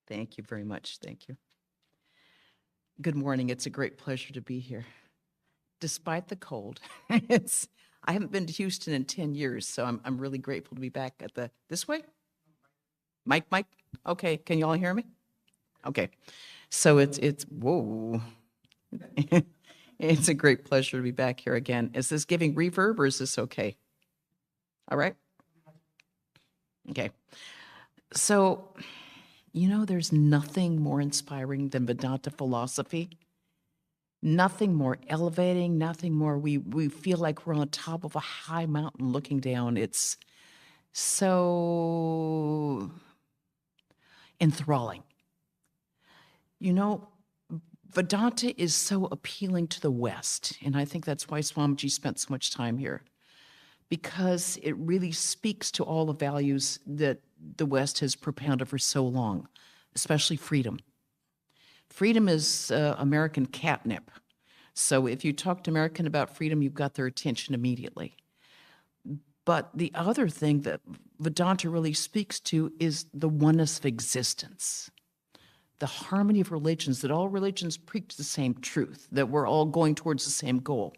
Thank you very much. Thank you. Good morning. It's a great pleasure to be here. Despite the cold, I haven't been to Houston in 10 years, so I'm really grateful to be back at this way? Mike? Okay, can you all hear me? Okay. So whoa. It's a great pleasure to be back here again. Is this giving reverb or is this okay? All right. Okay. So, there's nothing more inspiring than Vedanta philosophy. Nothing more elevating, nothing more. We feel like we're on top of a high mountain looking down. It's so enthralling. Vedanta is so appealing to the West, and I think that's why Swamiji spent so much time here, because it really speaks to all the values that the West has propounded for so long, especially freedom. Freedom is American catnip. So if you talk to American about freedom, you've got their attention immediately. But the other thing that Vedanta really speaks to is the oneness of existence, the harmony of religions, that all religions preach the same truth, that we're all going towards the same goal,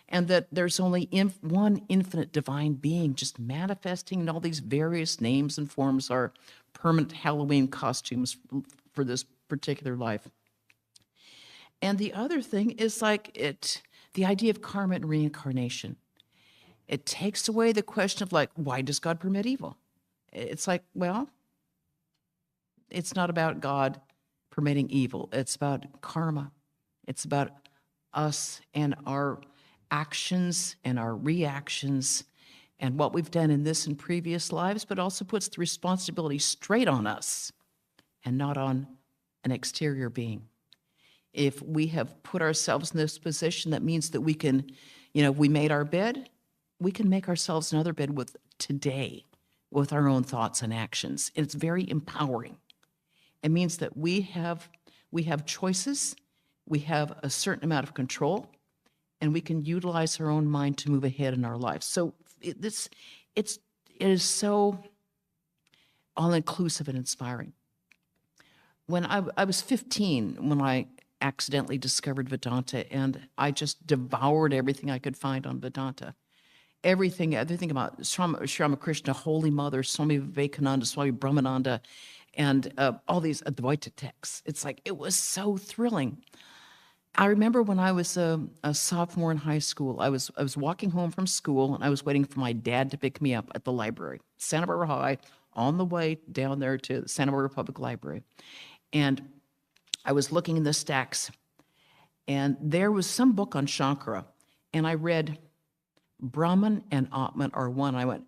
and that there's only one infinite divine being just manifesting in all these various names and forms, our permanent Halloween costumes for this particular life. And the other thing is the idea of karma and reincarnation. It takes away the question of why does God permit evil? It's well, it's not about God permitting evil. It's about karma. It's about us and our actions and our reactions and what we've done in this and previous lives, but also puts the responsibility straight on us and not on an exterior being. If we have put ourselves in this position, that means that we can, if we made our bed, we can make ourselves another bed today with our own thoughts and actions. It's very empowering. It means that we have choices, we have a certain amount of control, and we can utilize our own mind to move ahead in our lives. So it is so all-inclusive and inspiring. When I was 15, when I accidentally discovered Vedanta, and I just devoured everything I could find on Vedanta. Everything about Sri Ramakrishna, Holy Mother, Swami Vivekananda, Swami Brahmananda, and all these Advaita texts. It was so thrilling. I remember when I was a sophomore in high school, I was walking home from school, and I was waiting for my dad to pick me up at the library, Santa Barbara High, on the way down there to the Santa Barbara Public Library. And I was looking in the stacks, and there was some book on Shankara, and I read Brahman and Atman are one. I went,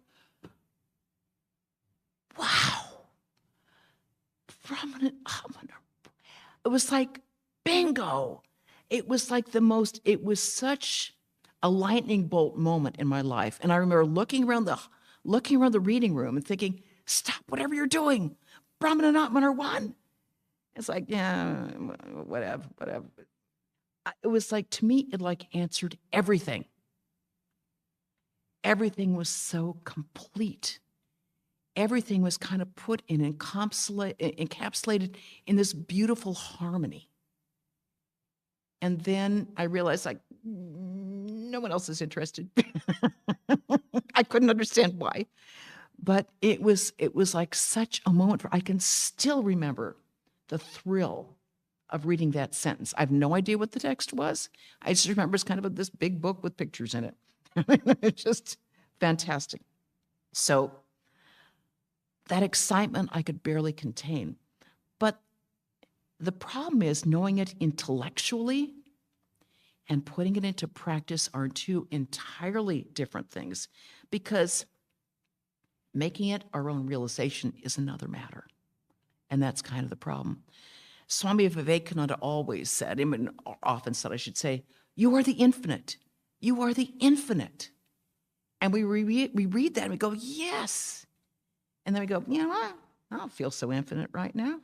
wow, Brahman and Atman are. It was like bingo. It was it was such a lightning bolt moment in my life. And I remember looking around the reading room and thinking, stop whatever you're doing. Brahman and Atman are one. It's yeah, whatever. It was to me, it answered everything. Everything was so complete. Everything was kind of put in, encapsulated in this beautiful harmony. And then I realized no one else is interested. I couldn't understand why. But it was such a moment I can still remember the thrill of reading that sentence. I have no idea what the text was. I just remember it's kind of this big book with pictures in it. It's just fantastic. So that excitement I could barely contain. But the problem is knowing it intellectually and putting it into practice are two entirely different things, because making it our own realization is another matter. And that's kind of the problem. Swami Vivekananda always said, often said, I should say, you are the infinite. You are the infinite. And we read that and we go, yes. And then we go, I don't feel so infinite right now.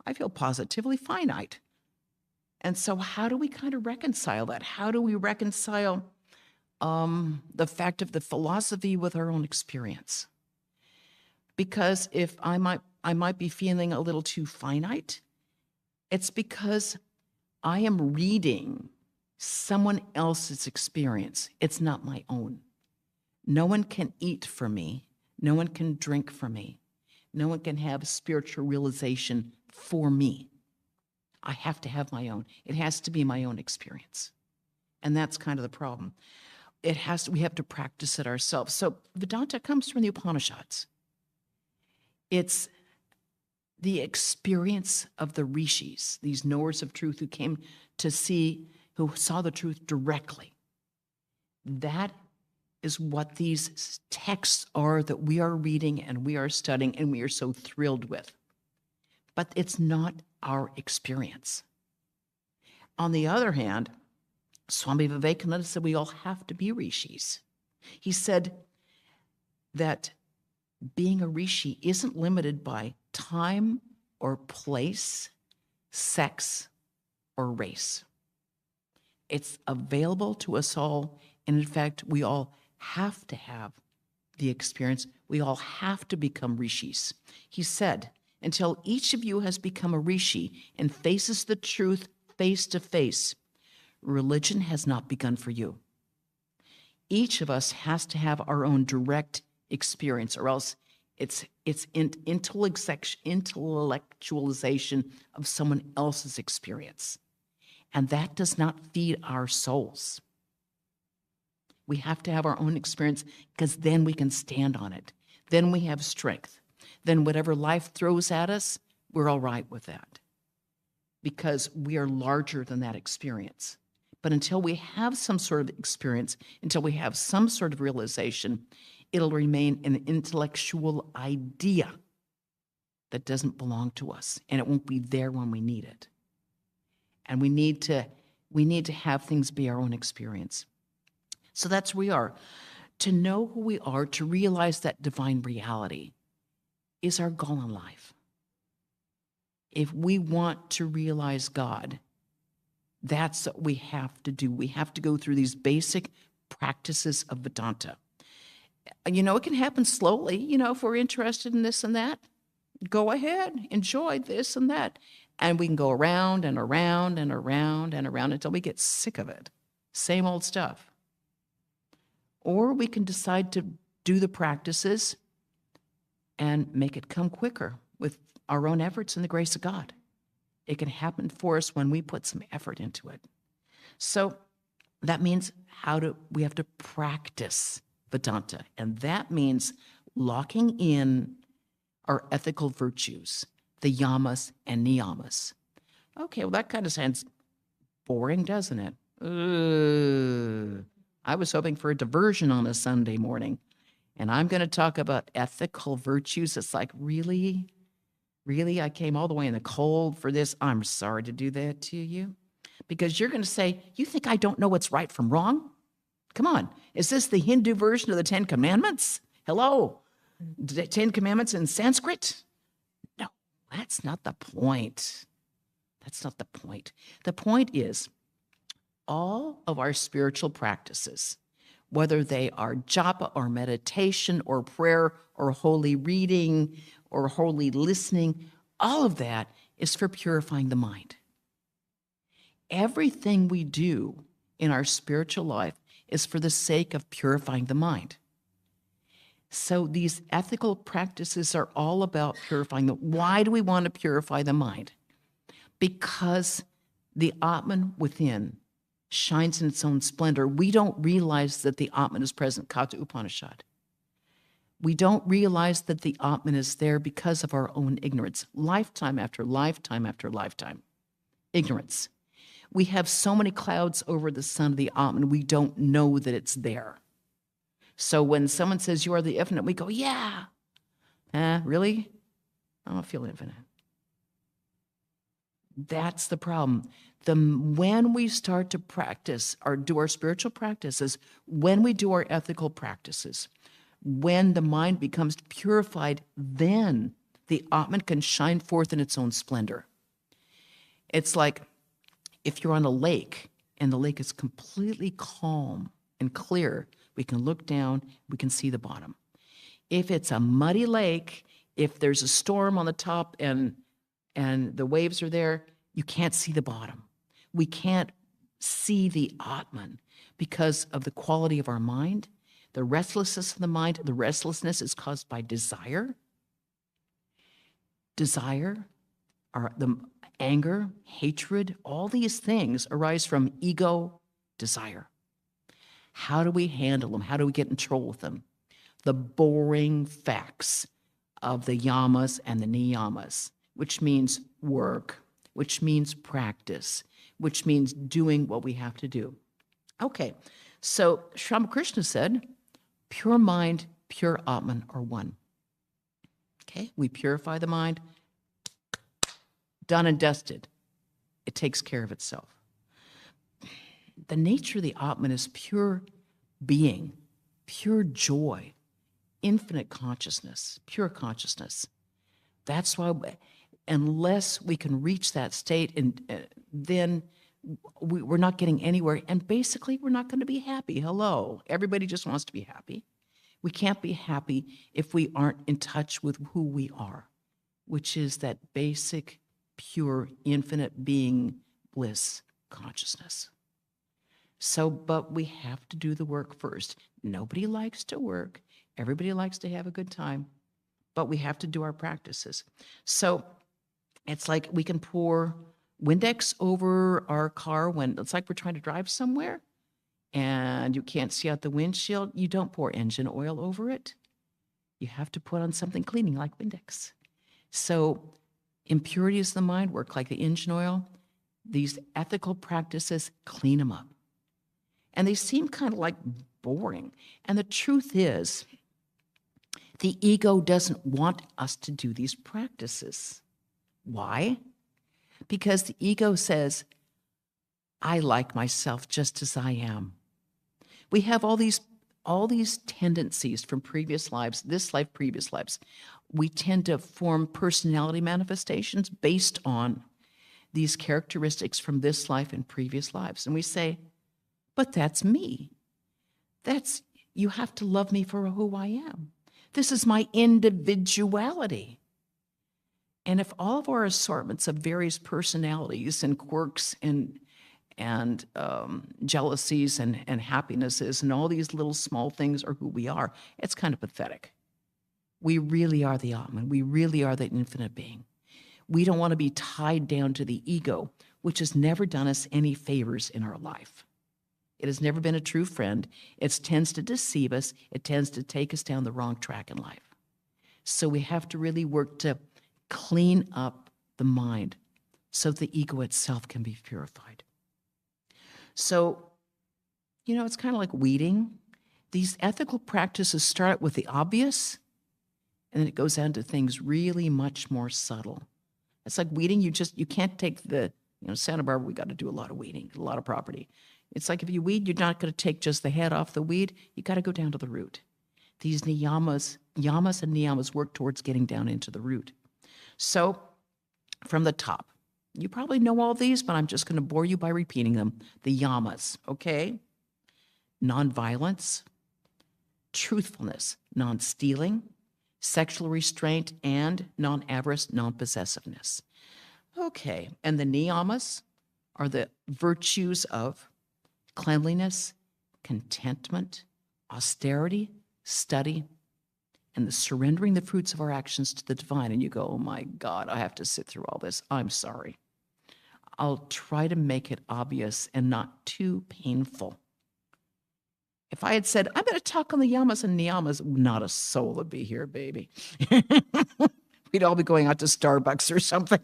I feel positively finite. And so how do we kind of reconcile that? How do we reconcile the fact of the philosophy with our own experience? Because if I might I might be feeling a little too finite, it's because I am reading someone else's experience. It's not my own. No one can eat for me. No one can drink for me. No one can have spiritual realization for me. I have to have my own. It has to be my own experience. And that's kind of the problem. We have to practice it ourselves. So Vedanta comes from the Upanishads. It's the experience of the rishis, these knowers of truth who saw the truth directly. That is what these texts are that we are reading and we are studying and we are so thrilled with. But it's not our experience. On the other hand, Swami Vivekananda said we all have to be rishis. He said that being a rishi isn't limited by time or place, sex or race. It's available to us all. And in fact, we all have to have the experience. We all have to become rishis. He said, until each of you has become a rishi and faces the truth face to face, religion has not begun for you. Each of us has to have our own direct experience, or else it's intellectualization of someone else's experience. And that does not feed our souls. We have to have our own experience because then we can stand on it. Then we have strength. Then whatever life throws at us, we're all right with that because we are larger than that experience. But until we have some sort of experience, until we have some sort of realization, it'll remain an intellectual idea that doesn't belong to us, and it won't be there when we need it. And we need to have things be our own experience. So that's who we are. To know who we are, to realize that divine reality is our goal in life. If we want to realize God, that's what we have to do. We have to go through these basic practices of Vedanta. It can happen slowly, if we're interested in this and that. Go ahead, enjoy this and that. And we can go around and around and around and around until we get sick of it. Same old stuff. Or we can decide to do the practices and make it come quicker with our own efforts and the grace of God. It can happen for us when we put some effort into it. So that means we have to practice Vedanta. And that means locking in our ethical virtues, the yamas and niyamas. Okay, well, that kind of sounds boring, doesn't it? I was hoping for a diversion on a Sunday morning. And I'm going to talk about ethical virtues. It's like, really? Really? I came all the way in the cold for this? I'm sorry to do that to you. Because you're going to say, you think I don't know what's right from wrong? Come on. Is this the Hindu version of the Ten Commandments? Hello? The Ten Commandments in Sanskrit? No, that's not the point. That's not the point. The point is, all of our spiritual practices, whether they are japa or meditation or prayer or holy reading or holy listening, all of that is for purifying the mind. Everything we do in our spiritual life is for the sake of purifying the mind. So these ethical practices are all about purifying why do we want to purify the mind? Because the Atman within shines in its own splendor. We don't realize that the Atman is present, Kata Upanishad. We don't realize that the Atman is there because of our own ignorance, lifetime after lifetime after lifetime. Ignorance. We have so many clouds over the sun of the Atman, we don't know that it's there. So when someone says you are the infinite, we go, yeah. Really? I don't feel infinite. That's the problem. When we start to practice or do our spiritual practices, when we do our ethical practices, when the mind becomes purified, then the Atman can shine forth in its own splendor. It's like if you're on a lake and the lake is completely calm and clear, we can look down, we can see the bottom. If it's a muddy lake If there's a storm on the top and the waves are there, you can't see the bottom. We can't see the Atman because of the quality of our mind, the restlessness of the mind. The restlessness is caused by desire. Desire, the anger, hatred, all these things arise from ego, desire. How do we handle them? How do we get in control with them? The boring facts of the yamas and the niyamas, which means work, which means practice, which means doing what we have to do. Okay, so Sri Ramakrishna said, pure mind, pure Atman are one. Okay, we purify the mind, done and dusted. It takes care of itself. The nature of the Atman is pure being, pure joy, infinite consciousness, pure consciousness. That's why, unless we can reach that state, and then we're not getting anywhere. And basically, we're not going to be happy. Hello. Everybody just wants to be happy. We can't be happy if we aren't in touch with who we are, which is that basic, pure, infinite being, bliss, consciousness. So, but we have to do the work first. Nobody likes to work. Everybody likes to have a good time, but we have to do our practices. So it's like we can pour Windex over our car when it's like we're trying to drive somewhere and you can't see out the windshield. You don't pour engine oil over it. You have to put on something cleaning like Windex. So impurities of the mind work like the engine oil. These ethical practices clean them up. And they seem kind of like boring. And the truth is, the ego doesn't want us to do these practices. Why? Because the ego says, I like myself just as I am. We have all these tendencies from previous lives, this life, previous lives. We tend to form personality manifestations based on these characteristics from this life and previous lives. And we say, but that's me. You have to love me for who I am. This is my individuality. And if all of our assortments of various personalities and quirks and jealousies and happinesses and all these little small things are who we are, it's kind of pathetic. We really are the Atman. We really are the infinite being. We don't want to be tied down to the ego, which has never done us any favors in our life. It has never been a true friend. It tends to deceive us. It tends to take us down the wrong track in life. So we have to really work to clean up the mind so the ego itself can be purified. So, it's kind of like weeding. These ethical practices start with the obvious, and then it goes down to things really much more subtle. It's like weeding. You can't take Santa Barbara, we got to do a lot of weeding, a lot of property. It's like if you weed, you're not going to take just the head off the weed. You got to go down to the root. These yamas and niyamas work towards getting down into the root. So from the top, you probably know all these, but I'm just going to bore you by repeating them. The yamas, okay? Nonviolence, truthfulness, non-stealing, sexual restraint, and non-avarice, non-possessiveness. Okay, and the niyamas are the virtues of cleanliness, contentment, austerity, study, and the surrendering the fruits of our actions to the divine. And you go, oh my God, I have to sit through all this. I'm sorry. I'll try to make it obvious and not too painful. If I had said, I'm going to talk on the yamas and niyamas, not a soul would be here, baby. We'd all be going out to Starbucks or something.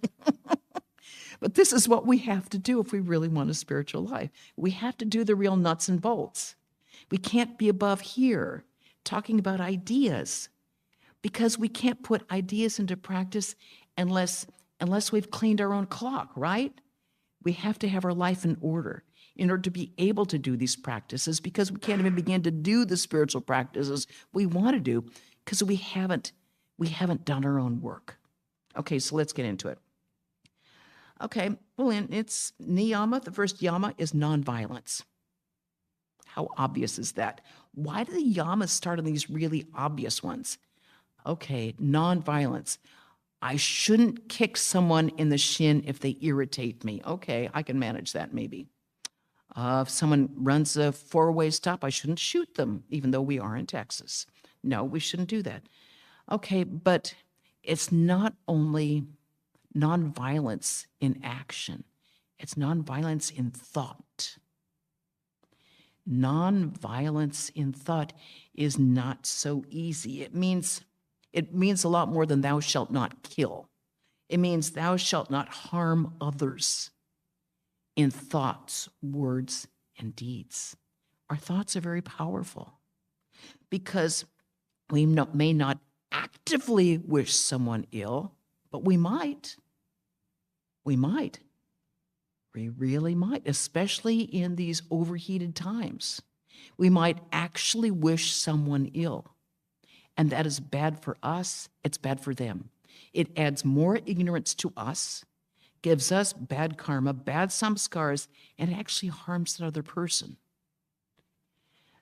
But this is what we have to do if we really want a spiritual life. We have to do the real nuts and bolts. We can't be above here talking about ideas because we can't put ideas into practice unless we've cleaned our own clock, right? We have to have our life in order to be able to do these practices, because we can't even begin to do the spiritual practices we want to do because we haven't done our own work. Okay, so let's get into it. Okay, well, it's niyama. The first yama is nonviolence. How obvious is that? Why do the yamas start on these really obvious ones? Okay, nonviolence. I shouldn't kick someone in the shin if they irritate me. Okay, I can manage that maybe. If someone runs a four-way stop, I shouldn't shoot them, even though we are in Texas. No, we shouldn't do that. Okay, but it's not only nonviolence in action, it's nonviolence in thought. Nonviolence in thought is not so easy. It means a lot more than thou shalt not kill. It means thou shalt not harm others in thoughts, words, and deeds. Our thoughts are very powerful because we may not actively wish someone ill, but we might. We might. We really might, especially in these overheated times. We might actually wish someone ill. And that is bad for us. It's bad for them. It adds more ignorance to us, gives us bad karma, bad samskars, and it actually harms the other person.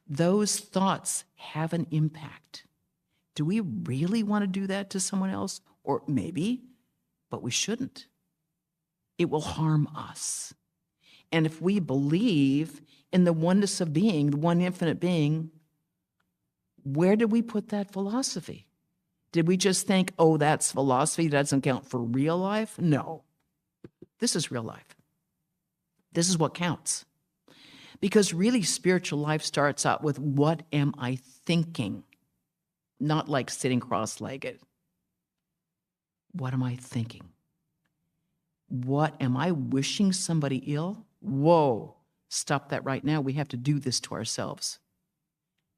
Those thoughts have an impact. Do we really want to do that to someone else? Or maybe, but we shouldn't. It will harm us. And if we believe in the oneness of being, the one infinite being, where did we put that philosophy? Did we just think, oh, that's philosophy, that doesn't count for real life? No. This is real life. This is what counts. Because really, spiritual life starts out with, what am I thinking? Not like sitting cross-legged. What am I thinking? What am I wishing somebody ill? Whoa, stop that right now. We have to do this to ourselves.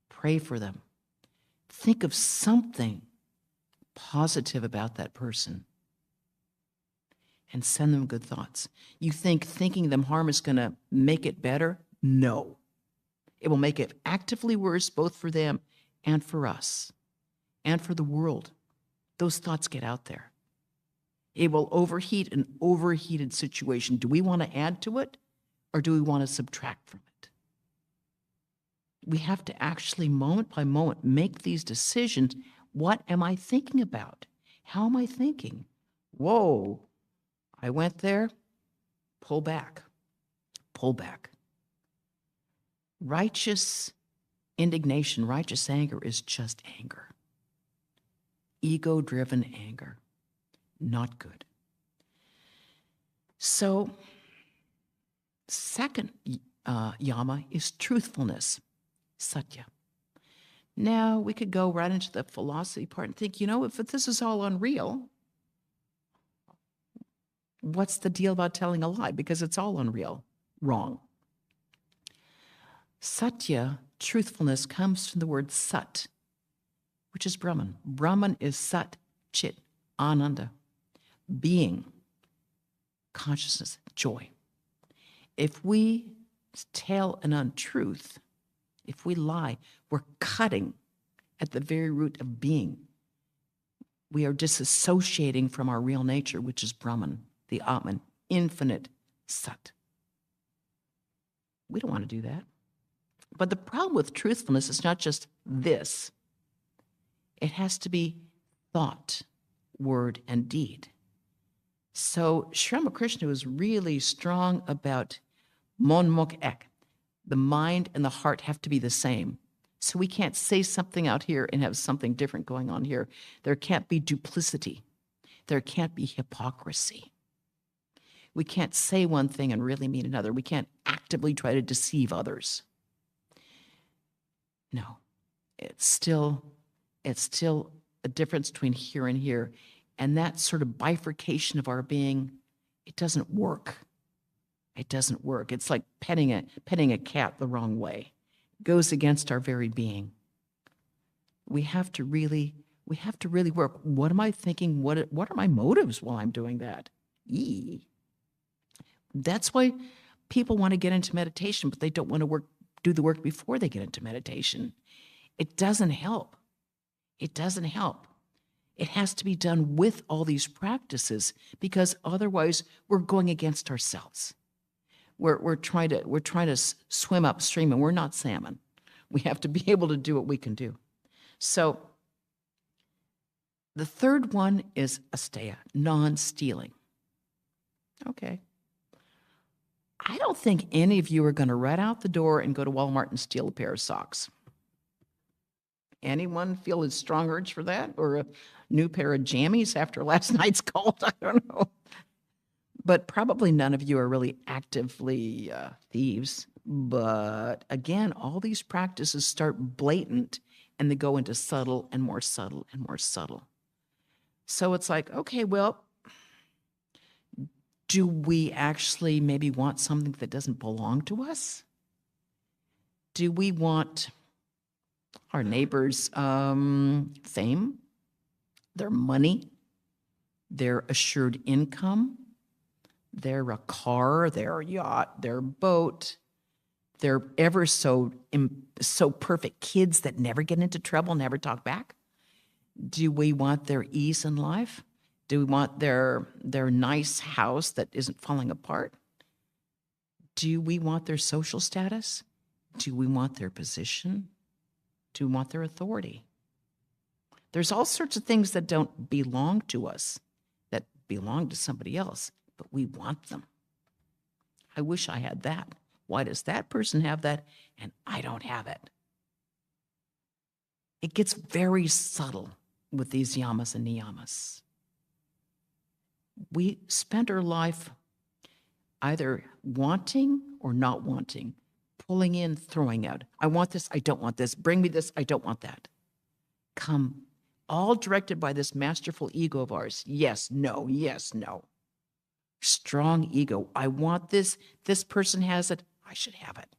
Pray for them. Think of something positive about that person and send them good thoughts. You think thinking them harm is going to make it better? No. It will make it actively worse, both for them and for us and for the world. Those thoughts get out there. It will overheat an overheated situation. Do we want to add to it, or do we want to subtract from it? We have to actually, moment by moment, make these decisions. What am I thinking about? How am I thinking? Whoa, I went there. Pull back. Pull back. Righteous indignation, righteous anger is just anger. Ego-driven anger. Not good. So, second yama is truthfulness, satya. Now, we could go right into the philosophy part and think, if this is all unreal, what's the deal about telling a lie? Because it's all unreal. Wrong. Satya, truthfulness, comes from the word sat, which is Brahman. Brahman is sat, chit, ananda. Being, consciousness, joy. If we tell an untruth, if we lie, we're cutting at the very root of being. We are disassociating from our real nature, which is Brahman, the Atman, infinite Sat. We don't want to do that. But the problem with truthfulness is not just this. It has to be thought, word, and deed. So Sri Ramakrishna was really strong about mon mok ek. The mind and the heart have to be the same. So we can't say something out here and have something different going on here. There can't be duplicity. There can't be hypocrisy. We can't say one thing and really mean another. We can't actively try to deceive others. No, it's still a difference between here and here. And that sort of bifurcation of our being, it doesn't work. It doesn't work. It's like petting a cat the wrong way. It goes against our very being. We have to really work. What am I thinking? What are my motives while I'm doing that? That's why people want to get into meditation, but they don't want to do the work before they get into meditation. It doesn't help. It doesn't help. It has to be done with all these practices, because otherwise we're going against ourselves. We're trying to swim upstream, and we're not salmon. We have to be able to do what we can do. So The third one is asteya, non-stealing. Okay. I don't think any of you are going to run out the door and go to Walmart and steal a pair of socks. Anyone feel a strong urge for that? Or a new pair of jammies after last night's cold? I don't know. But probably none of you are really actively thieves. But again, all these practices start blatant and they go into subtle and more subtle and more subtle. So it's like, okay, well, do we actually maybe want something that doesn't belong to us? Do we want our neighbors' fame, their money, their assured income, their car, their yacht, their boat, their ever so perfect kids that never get into trouble, never talk back? Do we want their ease in life? Do we want their nice house that isn't falling apart? Do we want their social status? Do we want their position? Do we want their authority? There's all sorts of things that don't belong to us, that belong to somebody else, but we want them. I wish I had that. Why does that person have that and I don't have it? It gets very subtle with these yamas and niyamas. We spend our life either wanting or not wanting, pulling in, throwing out. I want this, I don't want this. Bring me this, I don't want that. Come, all directed by this masterful ego of ours. Yes, no, yes, no. Strong ego. I want this. This person has it. I should have it.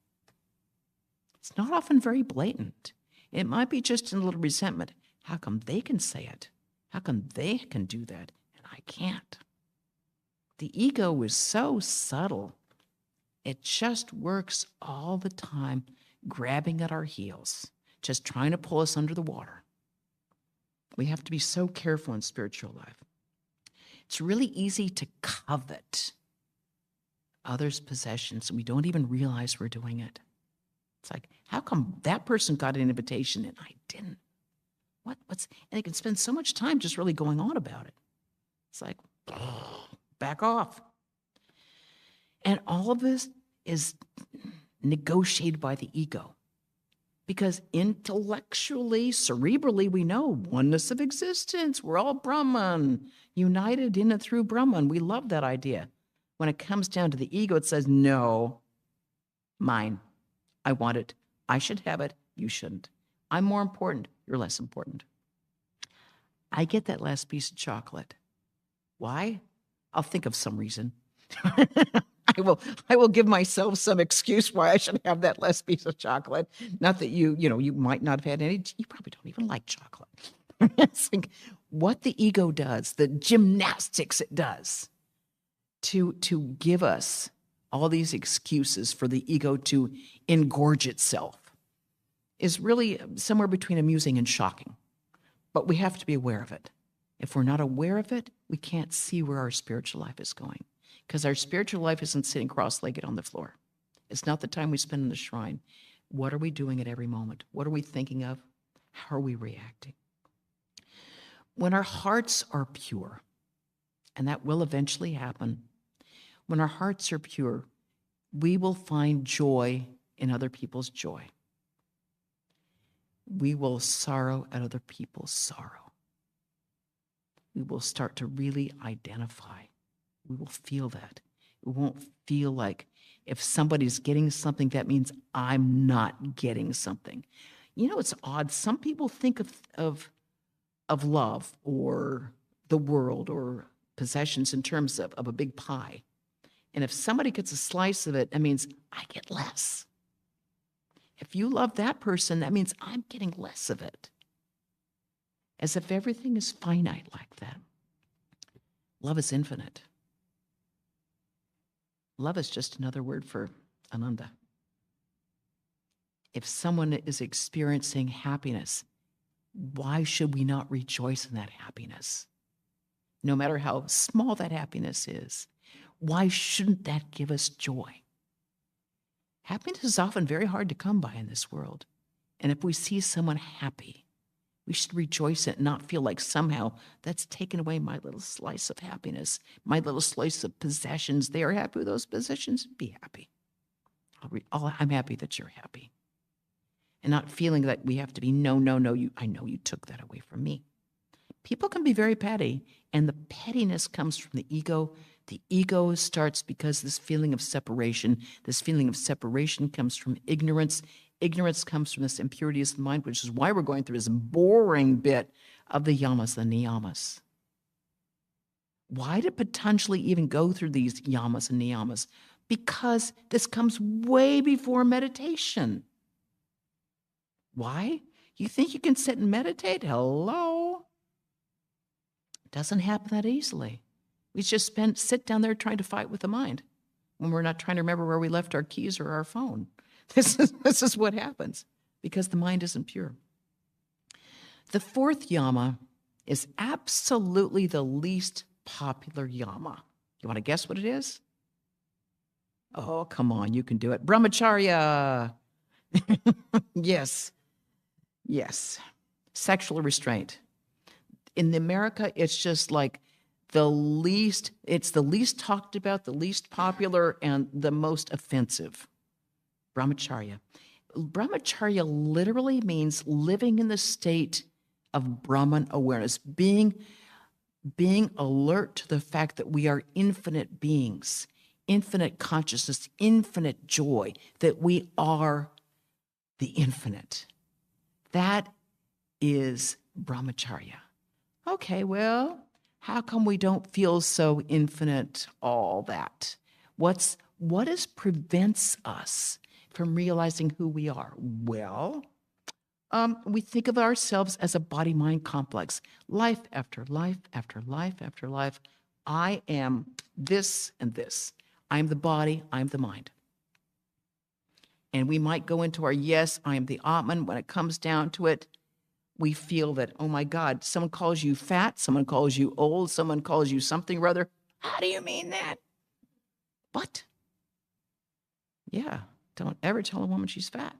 It's not often very blatant. It might be just a little resentment. How come they can say it? How come they can do that and I can't? The ego is so subtle. It just works all the time, grabbing at our heels, just trying to pull us under the water. We have to be so careful in spiritual life. It's really easy to covet others' possessions, and we don't even realize we're doing it. It's like, how come that person got an invitation and I didn't? And they can spend so much time just really going on about it. It's like, back off. And all of this is negotiated by the ego. Because intellectually, cerebrally, we know oneness of existence. We're all Brahman, united in and through Brahman. We love that idea. When it comes down to the ego, it says, no, mine. I want it. I should have it. You shouldn't. I'm more important. You're less important. I get that last piece of chocolate. Why? I'll think of some reason. I will give myself some excuse why I should have that last piece of chocolate. Not that you might not have had any. You probably don't even like chocolate. It's like what the ego does, the gymnastics it does to give us all these excuses for the ego to engorge itself is really somewhere between amusing and shocking. But we have to be aware of it. If we're not aware of it, we can't see where our spiritual life is going. Because our spiritual life isn't sitting cross-legged on the floor. It's not the time we spend in the shrine. What are we doing at every moment? What are we thinking of? How are we reacting? When our hearts are pure, and that will eventually happen, when our hearts are pure, we will find joy in other people's joy. We will sorrow at other people's sorrow. We will start to really identify. We will feel that. It won't feel like if somebody's getting something, that means I'm not getting something. It's odd. Some people think of love or the world or possessions in terms of a big pie. And if somebody gets a slice of it, that means I get less. If you love that person, that means I'm getting less of it. As if everything is finite like that. Love is infinite. Love is just another word for Ananda. If someone is experiencing happiness, why should we not rejoice in that happiness? No matter how small that happiness is, why shouldn't that give us joy? Happiness is often very hard to come by in this world. And if we see someone happy, We should rejoice in it and not feel like somehow that's taken away my little slice of happiness, my little slice of possessions. They are happy with those possessions. Be happy. I'm happy that you're happy. And not feeling that we have to be, no, I know you took that away from me. People can be very petty, and the pettiness comes from the ego. The ego starts because this feeling of separation. This feeling of separation comes from ignorance. Ignorance comes from this impurity of the mind, which is why we're going through this boring bit of the yamas and niyamas. Why did Patanjali even go through these yamas and niyamas? Because this comes way before meditation. Why? You think you can sit and meditate? Hello? It doesn't happen that easily. We just sit down there trying to fight with the mind when we're not trying to remember where we left our keys or our phone. This is what happens because the mind isn't pure. The fourth yama is absolutely the least popular yama. You want to guess what it is? Oh, come on, you can do it. Brahmacharya. Yes. Sexual restraint. In America, it's just like it's the least talked about, the least popular, and the most offensive. Brahmacharya. Brahmacharya literally means living in the state of Brahman awareness, being alert to the fact that we are infinite beings, infinite consciousness, infinite joy, that we are the infinite. That is Brahmacharya. Okay, well, how come we don't feel so infinite, all that? What prevents us from realizing who we are? Well, we think of ourselves as a body-mind complex. Life after life after life after life, I am this and this. I'm the body, I'm the mind. And we might go into our yes, I am the Atman. When it comes down to it, we feel that, oh my God, someone calls you fat, someone calls you old, someone calls you something or other. How do you mean that? What? Yeah, don't ever tell a woman she's fat.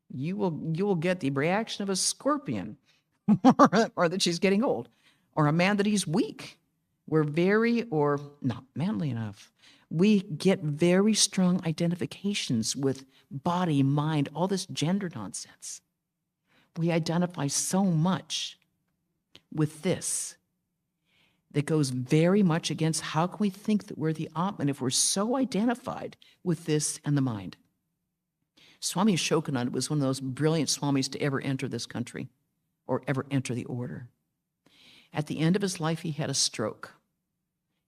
You will get the reaction of a scorpion or that she's getting old, or a man that he's weak. We're or not manly enough. We get very strong identifications with body, mind, all this gender nonsense. We identify so much with this that goes very much against how can we think that we're the Atman if we're so identified with this and the mind. Swami Ashokananda was one of those brilliant swamis to ever enter this country or ever enter the order. At the end of his life, he had a stroke.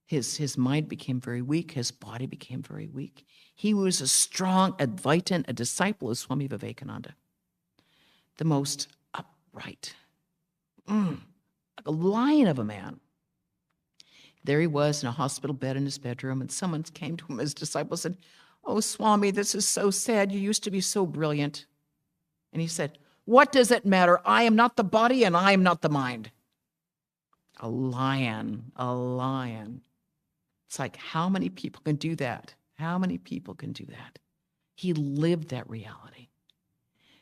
His mind became very weak. His body became very weak. He was a strong Advaitin, a disciple of Swami Vivekananda. The most upright, like a lion of a man. There he was in a hospital bed in his bedroom, and someone came to him, his disciple said, "Oh, Swami, this is so sad. You used to be so brilliant." And he said, "What does it matter? I am not the body and I am not the mind." A lion. It's like, how many people can do that? How many people can do that? He lived that reality.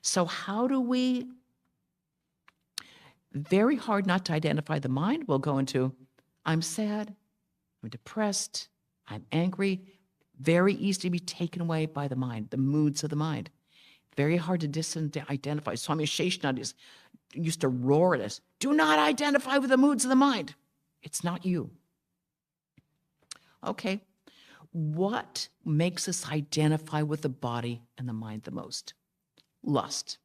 So how do we? Very hard not to identify the mind. We'll go into, I'm sad, I'm depressed, I'm angry. Very easy to be taken away by the mind, the moods of the mind. Very hard to disidentify. Swami Sheshanand used to roar at us, do not identify with the moods of the mind. It's not you. Okay, what makes us identify with the body and the mind the most? Lust,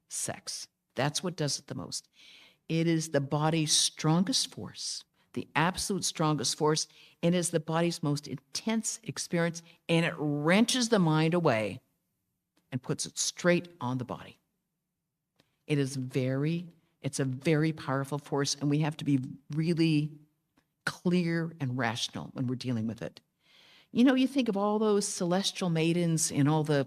sex. That's what does it the most. It is the body's strongest force, the absolute strongest force, and is the body's most intense experience, and it wrenches the mind away and puts it straight on the body. It's a very powerful force, and we have to be really clear and rational when we're dealing with it. You know, you think of all those celestial maidens in all the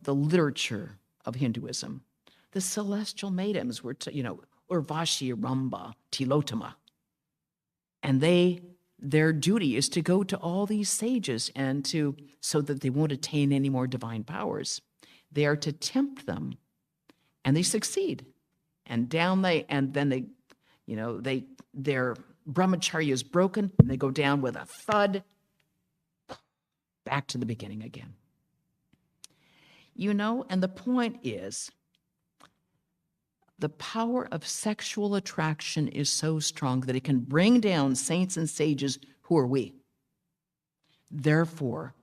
literature of Hinduism. The celestial maidens were, Urvashi, Ramba, Tilotama. And their duty is to go to all these sages so that they won't attain any more divine powers. They are to tempt them and they succeed. And their brahmacharya is broken, and they go down with a thud, back to the beginning again. And the point is, the power of sexual attraction is so strong that it can bring down saints and sages who are we. Therefore,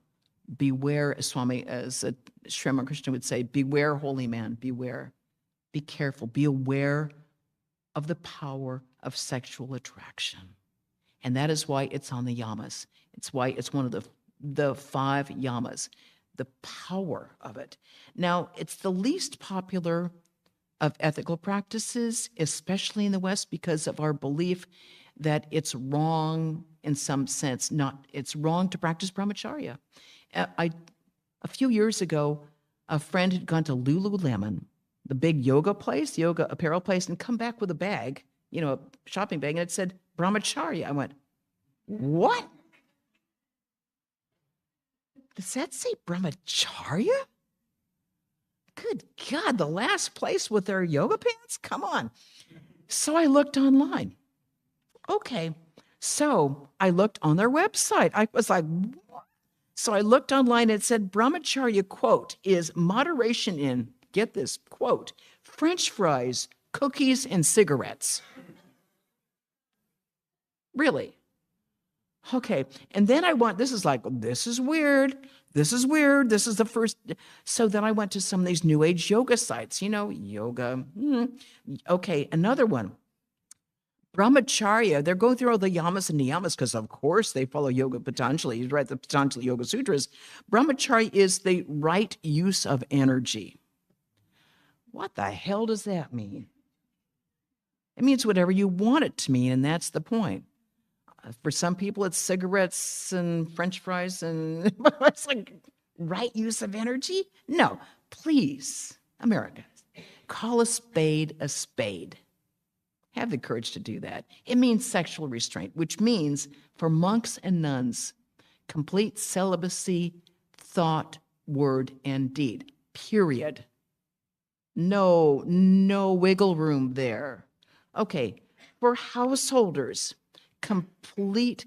beware, as Sri Ramakrishna would say, beware, holy man, beware. Be careful, be aware of the power of sexual attraction. And that is why it's on the yamas. It's why it's one of the 5 yamas, the power of it. Now, it's the least popular of ethical practices, especially in the West, because of our belief that it's wrong in some sense. It's wrong to practice brahmacharya. A few years ago, a friend had gone to Lululemon, the big yoga place, yoga apparel place, and come back with a bag, a shopping bag, and it said brahmacharya. I went, what? Does that say brahmacharya? Good God, the last place with their yoga pants? Come on. So I looked online. Okay, so I looked on their website. I was like, what? So I looked online. It said brahmacharya, quote, is moderation in, get this, quote, French fries, cookies, and cigarettes. Really? Okay, and then this is weird. This is the first. So then I went to some of these New Age yoga sites, yoga. Okay, another one. Brahmacharya, they're going through all the yamas and niyamas because, of course, they follow Yoga Patanjali. You write the Patanjali Yoga Sutras. Brahmacharya is the right use of energy. What the hell does that mean? It means whatever you want it to mean, and that's the point. For some people, it's cigarettes and French fries, and it's like right use of energy? No, please, America, call a spade a spade. Have the courage to do that. It means sexual restraint, which means for monks and nuns, complete celibacy, thought, word, and deed, period. No wiggle room there. Okay, for householders, complete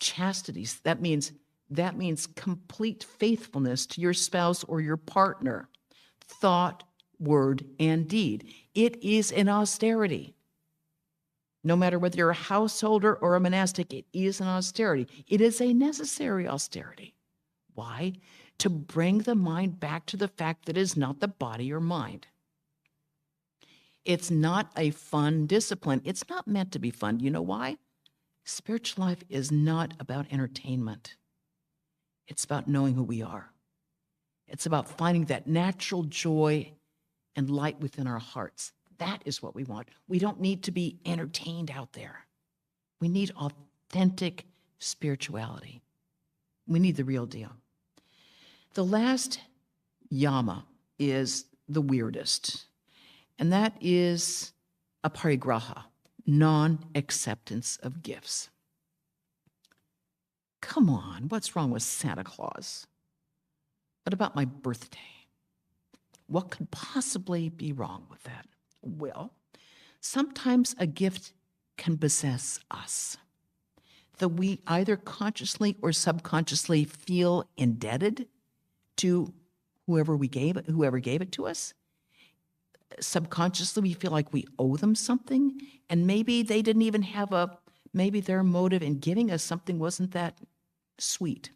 chastity. That means complete faithfulness to your spouse or your partner. Thought, word, and deed. It is an austerity. No matter whether you're a householder or a monastic, it is an austerity. It is a necessary austerity. Why? To bring the mind back to the fact that it is not the body or mind. It's not a fun discipline. It's not meant to be fun. You know why? Spiritual life is not about entertainment. It's about knowing who we are. It's about finding that natural joy and light within our hearts. That is what we want. We don't need to be entertained out there. We need authentic spirituality. We need the real deal. The last yama is the weirdest, and that is aparigraha, non-acceptance of gifts. Come on, what's wrong with Santa Claus? What about my birthday? What could possibly be wrong with that? Well, sometimes a gift can possess us, that we either consciously or subconsciously feel indebted to whoever gave it to us. Subconsciously, we feel like we owe them something, and maybe they didn't even have maybe their motive in giving us something wasn't that sweet.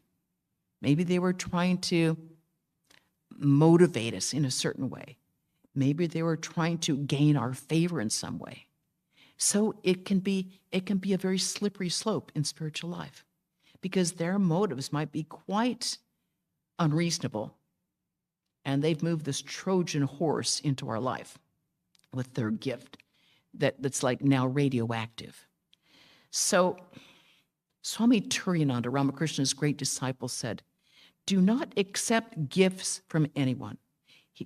Maybe they were trying to motivate us in a certain way. Maybe they were trying to gain our favor in some way. So it can be a very slippery slope in spiritual life, because their motives might be quite unreasonable, and they've moved this Trojan horse into our life with their gift that's like now radioactive. So Swami Turiyananda, Ramakrishna's great disciple, said, do not accept gifts from anyone.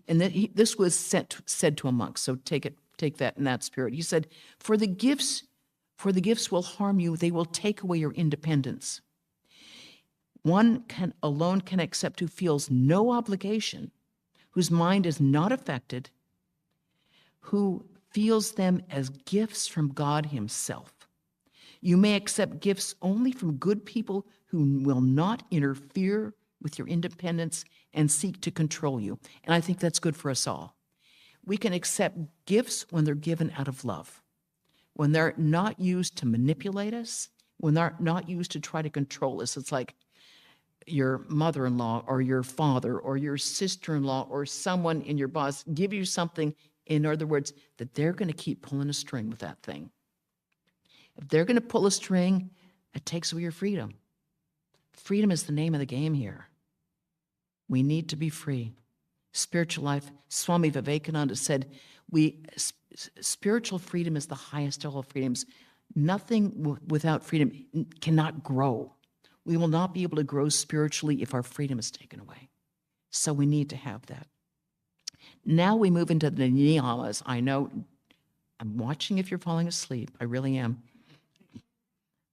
This was said to a monk, so take that in that spirit. He said, for the gifts will harm you, they will take away your independence. One alone can accept who feels no obligation, whose mind is not affected, who feels them as gifts from God himself. You may accept gifts only from good people who will not interfere with your independence and seek to control you. And I think that's good for us all. We can accept gifts when they're given out of love, when they're not used to manipulate us, when they're not used to try to control us. It's like your mother-in-law or your father or your sister-in-law or someone in your boss give you something, in other words, that they're going to keep pulling a string with that thing. If they're going to pull a string, it takes away your freedom. Freedom is the name of the game here. We need to be free. Spiritual life, Swami Vivekananda said, spiritual freedom is the highest of all freedoms. Nothing without freedom cannot grow. We will not be able to grow spiritually if our freedom is taken away. So we need to have that. Now we move into the niyamas. I know, I'm watching if you're falling asleep. I really am.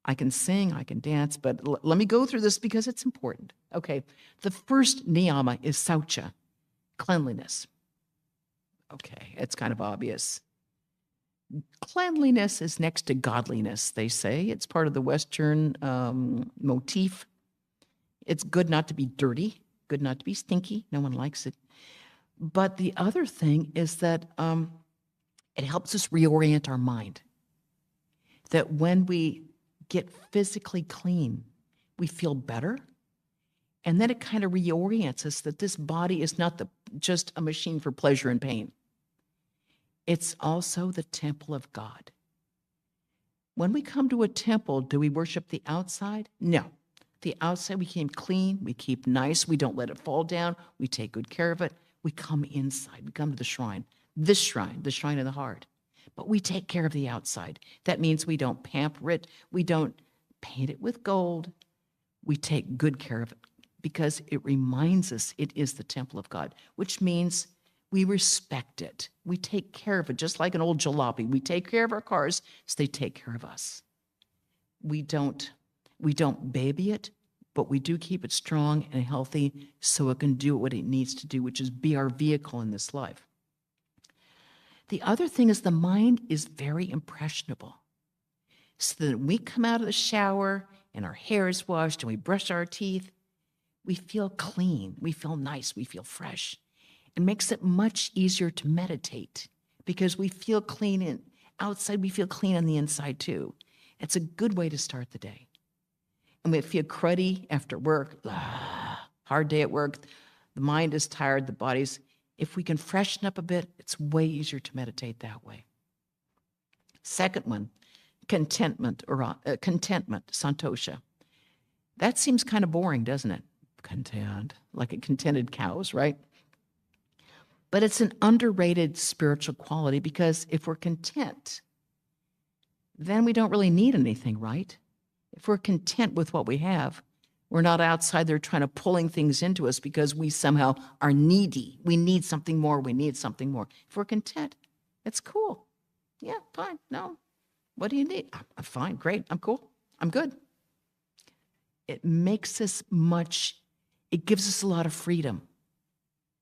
I can sing, I can dance, but let me go through this because it's important. Okay, the first niyama is saucha, cleanliness. Okay, it's kind of obvious. Cleanliness is next to godliness, they say. It's part of the Western motif. It's good not to be dirty, good not to be stinky. No one likes it. But the other thing is that it helps us reorient our mind. That when we get physically clean, we feel better. And then it kind of reorients us that this body is not just a machine for pleasure and pain. It's also the temple of God. When we come to a temple, do we worship the outside? No. The outside, we keep clean, we keep nice, we don't let it fall down, we take good care of it. We come inside, we come to the shrine, this shrine, the shrine of the heart. But we take care of the outside. That means we don't pamper it, we don't paint it with gold. We take good care of it because it reminds us it is the temple of God, which means we respect it. We take care of it, just like an old jalopy. We take care of our cars, so they take care of us. We don't baby it, but we do keep it strong and healthy so it can do what it needs to do, which is be our vehicle in this life. The other thing is the mind is very impressionable. So that when we come out of the shower and our hair is washed and we brush our teeth, we feel clean, we feel nice, we feel fresh. It makes it much easier to meditate because we feel clean outside, we feel clean on the inside too. It's a good way to start the day. And we feel cruddy after work, hard day at work, the mind is tired, the body's, if we can freshen up a bit, it's way easier to meditate that way. Second one, contentment, santosha. That seems kind of boring, doesn't it? Content, like a contented cows, right? But it's an underrated spiritual quality because if we're content, then we don't really need anything, right? If we're content with what we have, we're not outside there trying to pulling things into us because we somehow are needy. We need something more. We need something more. If we're content, it's cool. Yeah, fine. No. What do you need? I'm fine. Great. I'm cool. I'm good. It makes us it gives us a lot of freedom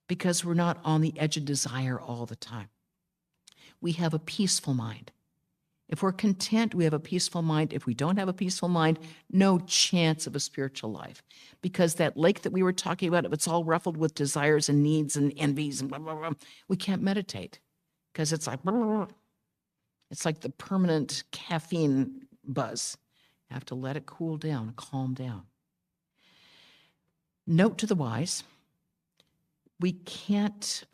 because we're not on the edge of desire all the time. We have a peaceful mind. If we're content, we have a peaceful mind. If we don't have a peaceful mind, no chance of a spiritual life. Because that lake that we were talking about, if it's all ruffled with desires and needs and envies and blah, blah, blah, we can't meditate because it's like, blah, blah, blah. It's like the permanent caffeine buzz. You have to let it cool down, calm down. Note to the wise, we can't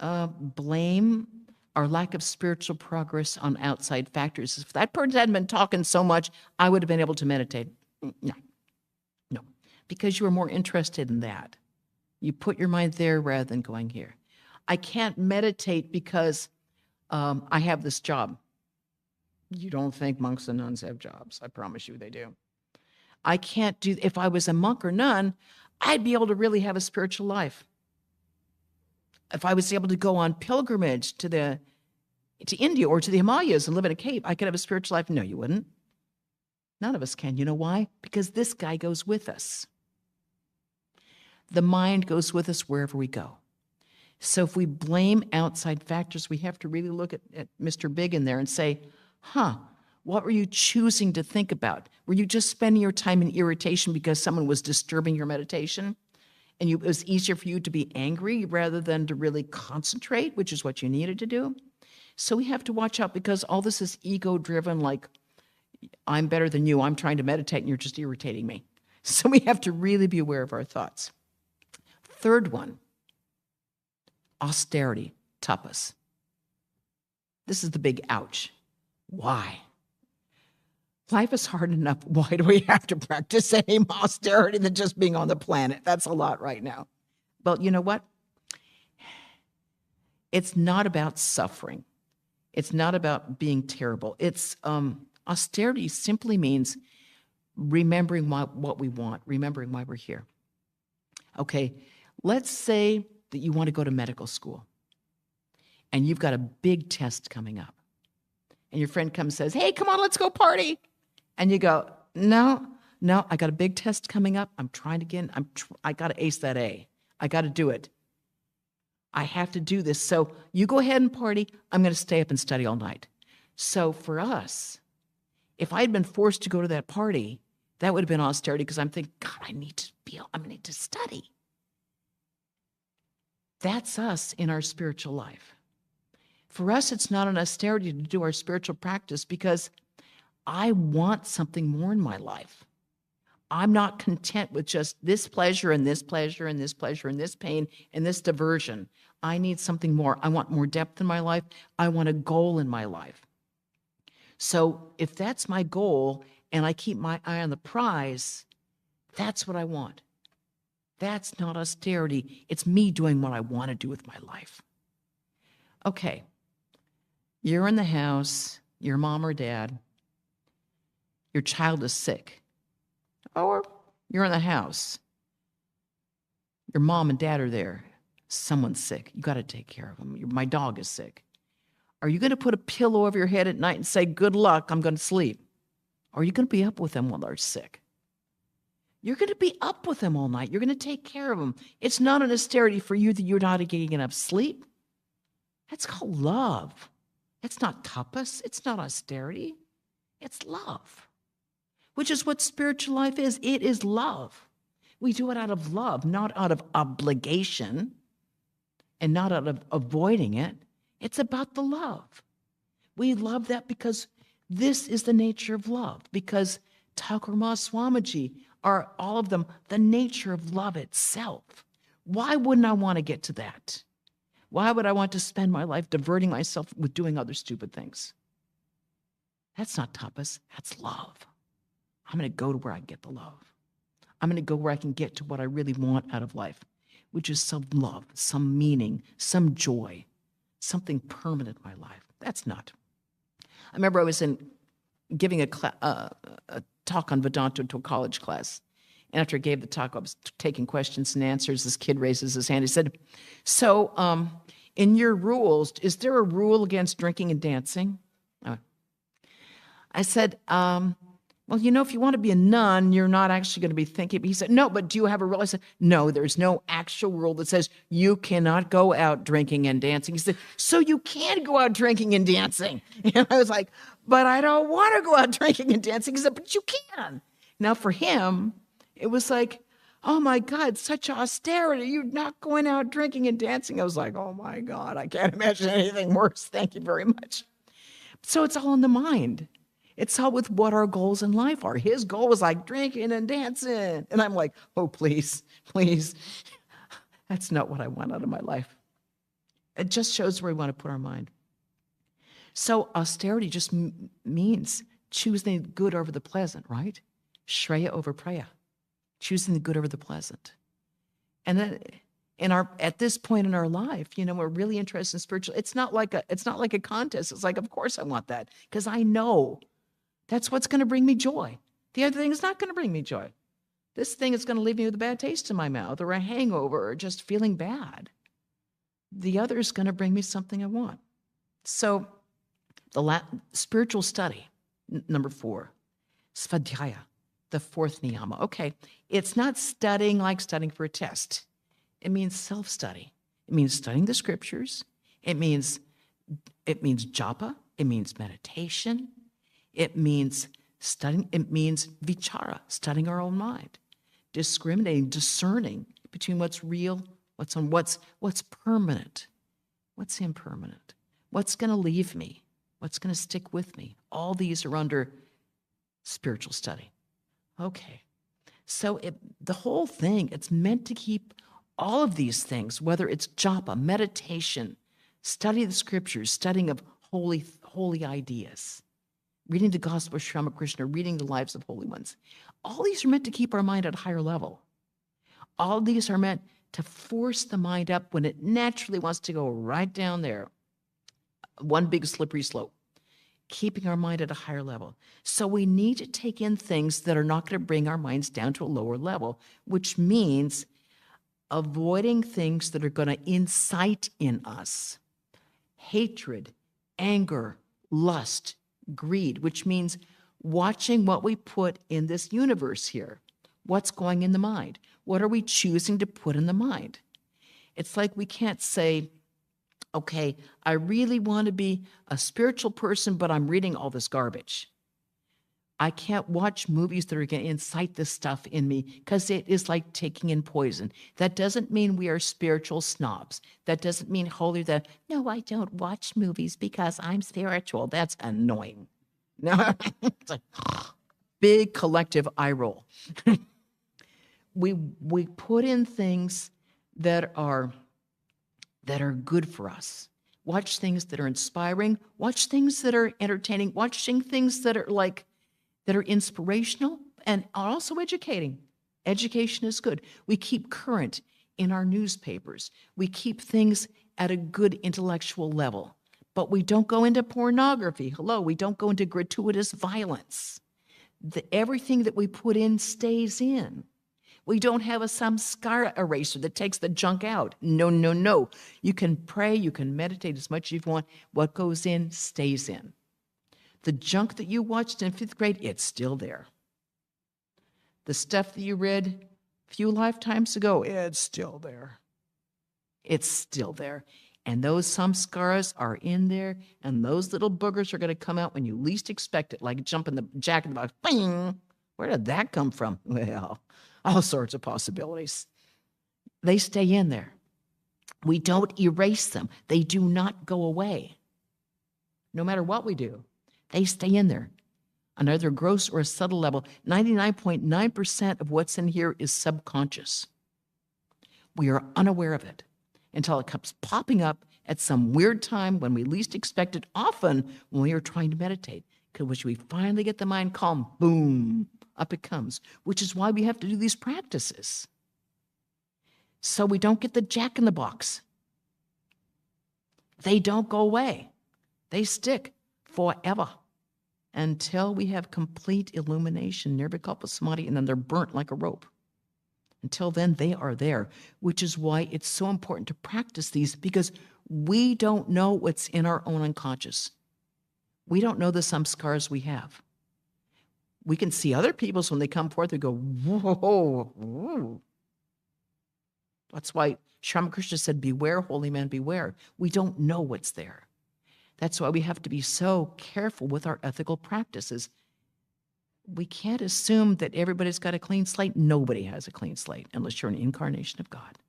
blame our lack of spiritual progress on outside factors. If that person hadn't been talking so much, I would have been able to meditate. No, because you were more interested in that. You put your mind there rather than going here. I can't meditate because I have this job. You don't think monks and nuns have jobs. I promise you they do. I can't do, if I was a monk or nun, I'd be able to really have a spiritual life. If I was able to go on pilgrimage to India or to the Himalayas and live in a cave, I could have a spiritual life. No, you wouldn't. None of us can. You know why? Because this guy goes with us. The mind goes with us wherever we go. So if we blame outside factors, we have to really look at Mr. Big in there and say, what were you choosing to think about? Were you just spending your time in irritation because someone was disturbing your meditation? And it was easier for you to be angry rather than to really concentrate, which is what you needed to do. So we have to watch out, because all this is ego-driven, like, I'm better than you, I'm trying to meditate and you're just irritating me. So we have to really be aware of our thoughts. Third one, austerity, tapas. This is the big ouch. Why? Life is hard enough. Why do we have to practice any austerity than just being on the planet? That's a lot right now. But you know what? It's not about suffering. It's not about being terrible. It's austerity simply means remembering what we want, remembering why we're here. Okay, let's say that you want to go to medical school and you've got a big test coming up. And your friend comes and says, hey, come on, let's go party. And you go, no, I got a big test coming up. I'm trying again. I got to ace that A. I got to do it. I have to do this. So you go ahead and party. I'm going to stay up and study all night. So for us, if I had been forced to go to that party, that would have been austerity, because I'm thinking, God, I need to study. That's us in our spiritual life. For us, it's not an austerity to do our spiritual practice, because I want something more in my life. I'm not content with just this pleasure and this pleasure and this pleasure and this pain and this diversion. I need something more. I want more depth in my life. I want a goal in my life. So if that's my goal and I keep my eye on the prize, that's what I want. That's not austerity. It's me doing what I want to do with my life. Okay, you're in the house, your mom or dad, your child is sick. Or you're in the house, your mom and dad are there, someone's sick, you got to take care of them. My dog is sick. Are you going to put a pillow over your head at night and say, good luck, I'm going to sleep? Or are you going to be up with them while they're sick? You're going to be up with them all night. You're going to take care of them. It's not an austerity for you that you're not getting enough sleep. That's called love. It's not tapas. It's not austerity. It's love, which is what spiritual life is. It is love. We do it out of love, not out of obligation and not out of avoiding it. It's about the love. We love that because this is the nature of love, because Thakur Maharaj Swamiji are all of them the nature of love itself. Why wouldn't I want to get to that? Why would I want to spend my life diverting myself with doing other stupid things? That's not tapas, that's love. I'm going to go to where I get the love. I'm going to go where I can get to what I really want out of life, which is some love, some meaning, some joy, something permanent in my life. That's not. I remember I was giving a talk on Vedanta to a college class. And after I gave the talk, I was taking questions and answers. This kid raises his hand. He said, so in your rules, is there a rule against drinking and dancing? I said, well, you know, if you want to be a nun, you're not actually going to be thinking. He said, no, but do you have a rule? I said, no, there's no actual rule that says you cannot go out drinking and dancing. He said, so you can go out drinking and dancing. And I was like, but I don't want to go out drinking and dancing. He said, but you can. Now for him, it was like, oh my God, such austerity. You're not going out drinking and dancing. I was like, oh my God, I can't imagine anything worse. Thank you very much. So it's all in the mind. It's all with what our goals in life are. His goal was like drinking and dancing. And I'm like, oh, please, please. That's not what I want out of my life. It just shows where we want to put our mind. So austerity just means choosing the good over the pleasant, right? Shreya over praya. Choosing the good over the pleasant. And then at this point in our life, you know, we're really interested in spiritual. It's not like a contest. It's like, of course I want that, because I know that's what's going to bring me joy. The other thing is not going to bring me joy. This thing is going to leave me with a bad taste in my mouth or a hangover or just feeling bad. The other is going to bring me something I want. So the spiritual study, number 4, svadhyaya, the 4th niyama. Okay, it's not studying like studying for a test. It means self-study. It means studying the scriptures. It means japa. It means meditation. It means studying. It means vichara, studying our own mind, discriminating, discerning between what's real, what's permanent, what's impermanent, what's going to leave me, what's going to stick with me. All these are under spiritual study. Okay. So the whole thing, it's meant to keep all of these things, whether it's japa, meditation, study of the scriptures, studying of holy ideas, reading the Gospel of Sri Ramakrishna, reading the lives of holy ones. All these are meant to keep our mind at a higher level. All these are meant to force the mind up when it naturally wants to go right down there. One big slippery slope, keeping our mind at a higher level. So we need to take in things that are not going to bring our minds down to a lower level, which means avoiding things that are going to incite in us hatred, anger, lust, greed, which means watching what we put in this universe here. What's going in the mind? What are we choosing to put in the mind? It's like we can't say, okay, I really want to be a spiritual person, but I'm reading all this garbage. I can't watch movies that are going to incite this stuff in me because it is like taking in poison. That doesn't mean we are spiritual snobs. That doesn't mean holier than, no, I don't watch movies because I'm spiritual. That's annoying. No, it's like big collective eye roll. We put in things that are good for us. Watch things that are inspiring. Watch things that are entertaining. Watching things that are inspirational and are also educating. Education is good. We keep current in our newspapers. We keep things at a good intellectual level. But we don't go into pornography. Hello, we don't go into gratuitous violence. Everything that we put in stays in. We don't have a samskara eraser that takes the junk out. No, no, no. You can pray, you can meditate as much as you want. What goes in stays in. The junk that you watched in 5th grade, it's still there. The stuff that you read a few lifetimes ago, it's still there. It's still there. And those samskaras are in there, and those little boogers are going to come out when you least expect it, like jumping the jack in the box. Bing! Where did that come from? Well, all sorts of possibilities. They stay in there. We don't erase them. They do not go away. No matter what we do, they stay in there. On either a gross or a subtle level, 99.9% of what's in here is subconscious. We are unaware of it until it comes popping up at some weird time when we least expect it, often when we are trying to meditate. Because we finally get the mind calm, boom, up it comes, which is why we have to do these practices. So we don't get the jack in the box. They don't go away. They stick forever until we have complete illumination, nirvikalpa samadhi, and then they're burnt like a rope. Until then, they are there, which is why it's so important to practice these, because we don't know what's in our own unconscious. We don't know the samskaras we have. We can see other people's when they come forth, we go, whoa, whoa. That's why Sri Ramakrishna said, beware, holy man, beware. We don't know what's there. That's why we have to be so careful with our ethical practices. We can't assume that everybody's got a clean slate. Nobody has a clean slate unless you're an incarnation of God.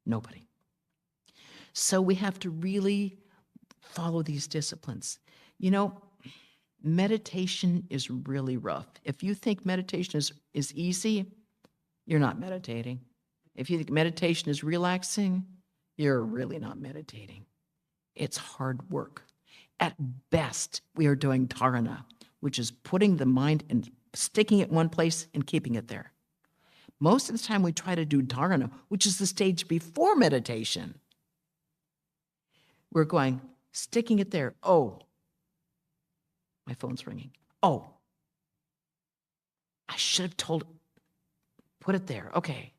Nobody. So we have to really follow these disciplines. You know, meditation is really rough. If you think meditation is easy, you're not meditating. If you think meditation is relaxing, you're really not meditating. It's hard work. At best, we are doing dharana, which is putting the mind and sticking it in one place and keeping it there. Most of the time we try to do dharana, which is the stage before meditation. We're going, sticking it there. Oh, my phone's ringing. Oh, I should have told, put it there. Okay.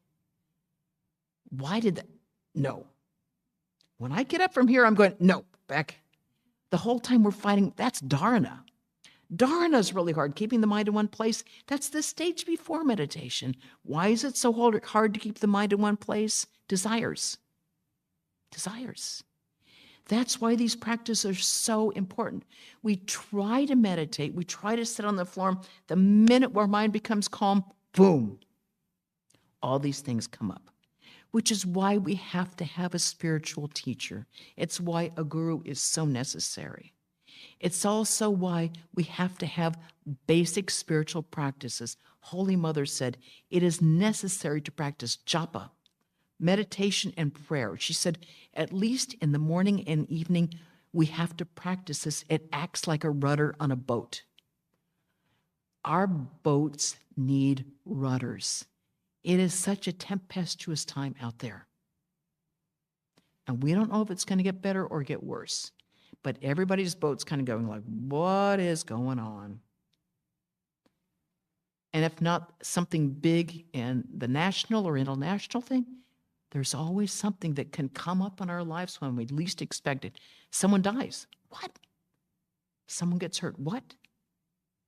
Why did that? No. When I get up from here, I'm going, no, back. The whole time we're fighting, that's dharana. Dharana is really hard, keeping the mind in one place. That's the stage before meditation. Why is it so hard to keep the mind in one place? Desires. desires. That's why these practices are so important. We try to meditate. We try to sit on the floor. The minute our mind becomes calm, boom, all these things come up, which is why we have to have a spiritual teacher. It's why a guru is so necessary. It's also why we have to have basic spiritual practices. Holy Mother said it is necessary to practice japa, meditation, and prayer. She said, at least in the morning and evening, we have to practice this. It acts like a rudder on a boat. Our boats need rudders. It is such a tempestuous time out there. And we don't know if it's going to get better or get worse. But everybody's boat's kind of going like, what is going on? And if not something big in the national or international thing, there's always something that can come up in our lives when we least expect it. Someone dies. What? Someone gets hurt. What?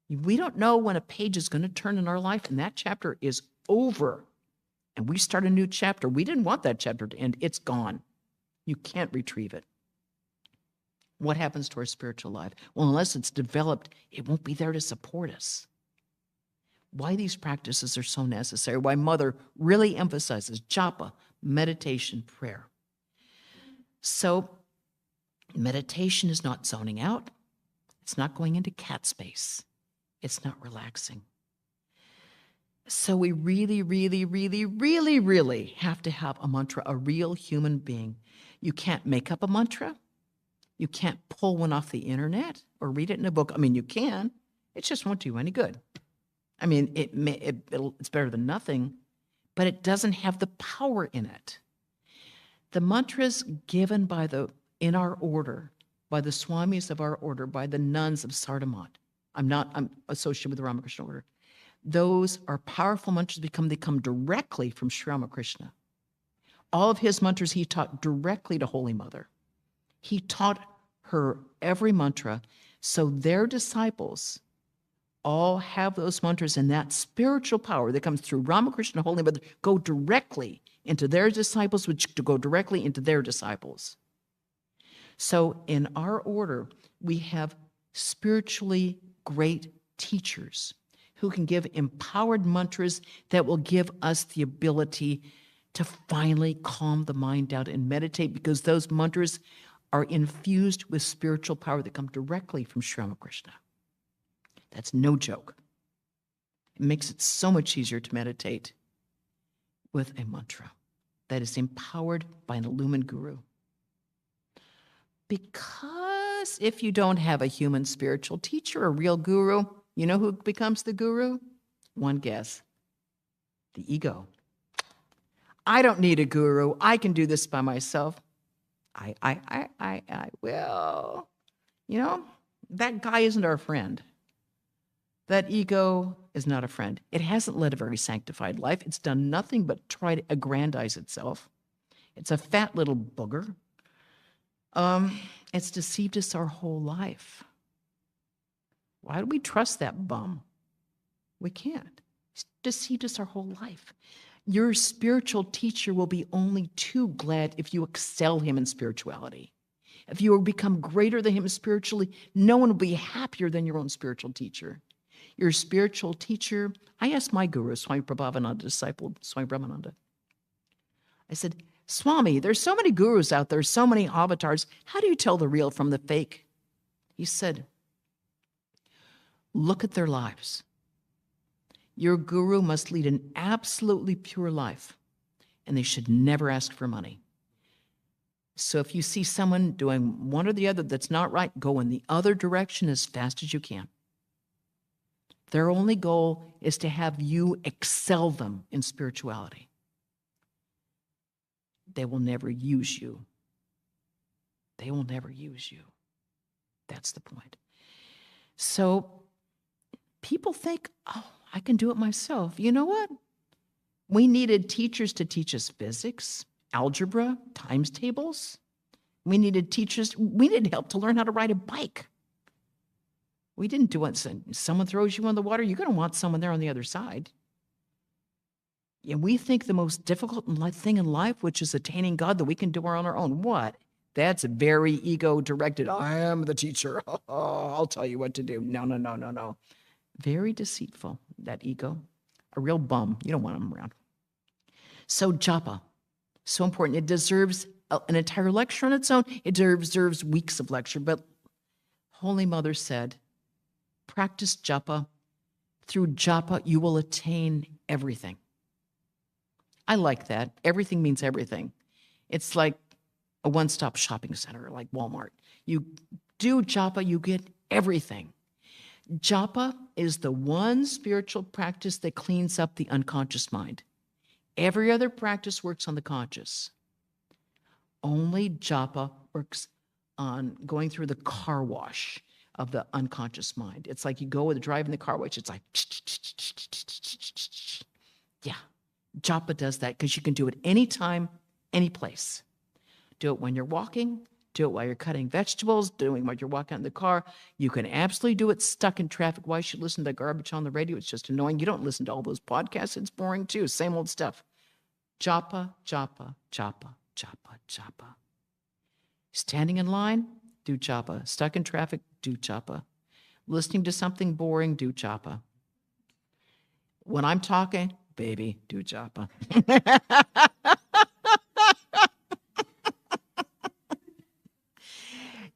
We don't know when a page is going to turn in our life, and that chapter is over. And we start a new chapter. We didn't want that chapter to end. It's gone. You can't retrieve it. What happens to our spiritual life? Well, unless it's developed, it won't be there to support us. Why these practices are so necessary, why Mother really emphasizes japa, meditation, prayer. So meditation is not zoning out. It's not going into cat space. It's not relaxing. So we really, really, really, really, really have to have a mantra, a real human being. You can't make up a mantra. You can't pull one off the internet or read it in a book. I mean, you can. It just won't do you any good. I mean, it's better than nothing, but it doesn't have the power in it. The mantras given in our order, by the swamis of our order, by the nuns of Sardamat. I'm associated with the Ramakrishna order. Those are powerful mantras they come directly from Sri Ramakrishna. All of his mantras he taught directly to Holy Mother. He taught her every mantra, so their disciples all have those mantras, and that spiritual power that comes through Ramakrishna, Holy Mother, go directly into their disciples, which to go directly into their disciples. So in our order, we have spiritually great teachers who can give empowered mantras that will give us the ability to finally calm the mind down and meditate, because those mantras are infused with spiritual power that come directly from Sri Ramakrishna. That's no joke. It makes it so much easier to meditate with a mantra that is empowered by an illumined guru. Because if you don't have a human spiritual teacher, a real guru, you know who becomes the guru? One guess. The ego. I don't need a guru. I can do this by myself. I will. You know, that guy isn't our friend. That ego is not a friend. It hasn't led a very sanctified life. It's done nothing but try to aggrandize itself. It's a fat little booger. It's deceived us our whole life. Why do we trust that bum? We can't. He's deceived us our whole life. Your spiritual teacher will be only too glad if you excel him in spirituality. If you become greater than him spiritually, no one will be happier than your own spiritual teacher. Your spiritual teacher, I asked my guru, Swami Prabhavananda, disciple Swami Brahmananda. I said, Swami, there's so many gurus out there, so many avatars. How do you tell the real from the fake? He said, look at their lives. Your guru must lead an absolutely pure life, and they should never ask for money. So if you see someone doing one or the other that's not right, go in the other direction as fast as you can. Their only goal is to have you excel them in spirituality. They will never use you. They will never use you. That's the point. So people think, oh, I can do it myself. You know what? We needed teachers to teach us physics, algebra, times tables. We needed help to learn how to ride a bike. We didn't do it. Someone throws you in the water, you're going to want someone there on the other side. And we think the most difficult thing in life, which is attaining God, that we can do on our own. What? That's very ego-directed. I am the teacher. I'll tell you what to do. No, no, no, no, no. Very deceitful, that ego. A real bum. You don't want him around. So japa, so important. It deserves an entire lecture on its own. It deserves weeks of lecture. But Holy Mother said, practice japa. Through japa, you will attain everything. I like that. Everything means everything. It's like a one-stop shopping center, like Walmart. You do japa, you get everything. Japa is the one spiritual practice that cleans up the unconscious mind. Every other practice works on the conscious. Only japa works on going through the car wash of the unconscious mind. It's like you go with driving the car wash, it's like, yeah. Japa does that because you can do it anytime, any place. Do it when you're walking, do it while you're cutting vegetables, doing while you're walking out in the car. You can absolutely do it stuck in traffic. Why should you listen to garbage on the radio? It's just annoying. You don't listen to all those podcasts. It's boring too. Same old stuff. Japa, japa, japa, japa, japa. Standing in line, do japa. Stuck in traffic, do japa. Listening to something boring, do japa. When I'm talking, baby, do japa.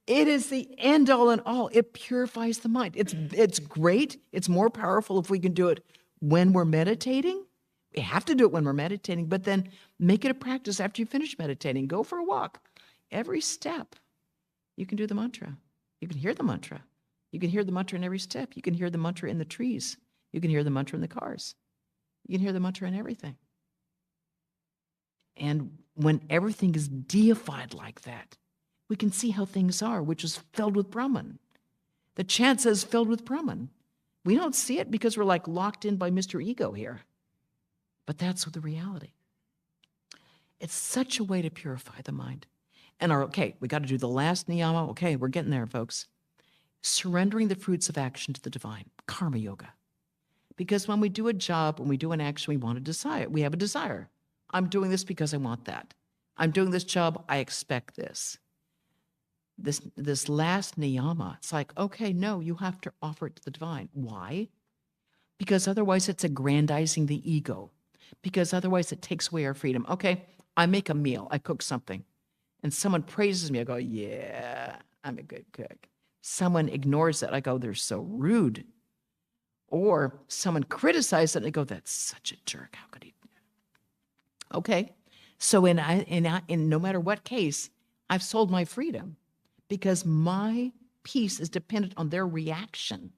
It is the end all and all. It purifies the mind. It's great. It's more powerful if we can do it when we're meditating. We have to do it when we're meditating, but then make it a practice after you finish meditating. Go for a walk. Every step, you can do the mantra. You can hear the mantra. You can hear the mantra in every step. You can hear the mantra in the trees. You can hear the mantra in the cars. You can hear the mantra in everything. And when everything is deified like that, we can see how things are, which is filled with Brahman. The chant says filled with Brahman. We don't see it because we're like locked in by Mr. Ego here. But that's the reality. It's such a way to purify the mind. And we got to do the last niyama. Okay, we're getting there, folks. Surrendering the fruits of action to the divine, karma yoga. Because when we do a job, when we do an action, we want to decide. We have a desire. I'm doing this because I want that. I'm doing this job, I expect this. This last niyama, it's like, okay, no, you have to offer it to the divine. Why? Because otherwise it's aggrandizing the ego. Because otherwise it takes away our freedom. Okay, I make a meal, I cook something, and someone praises me, I go, yeah, I'm a good cook. Someone ignores that, I go, they're so rude. Or someone criticizes it, and I go, that's such a jerk, how could he? Okay, so in no matter what case, I've sold my freedom because my peace is dependent on their reaction.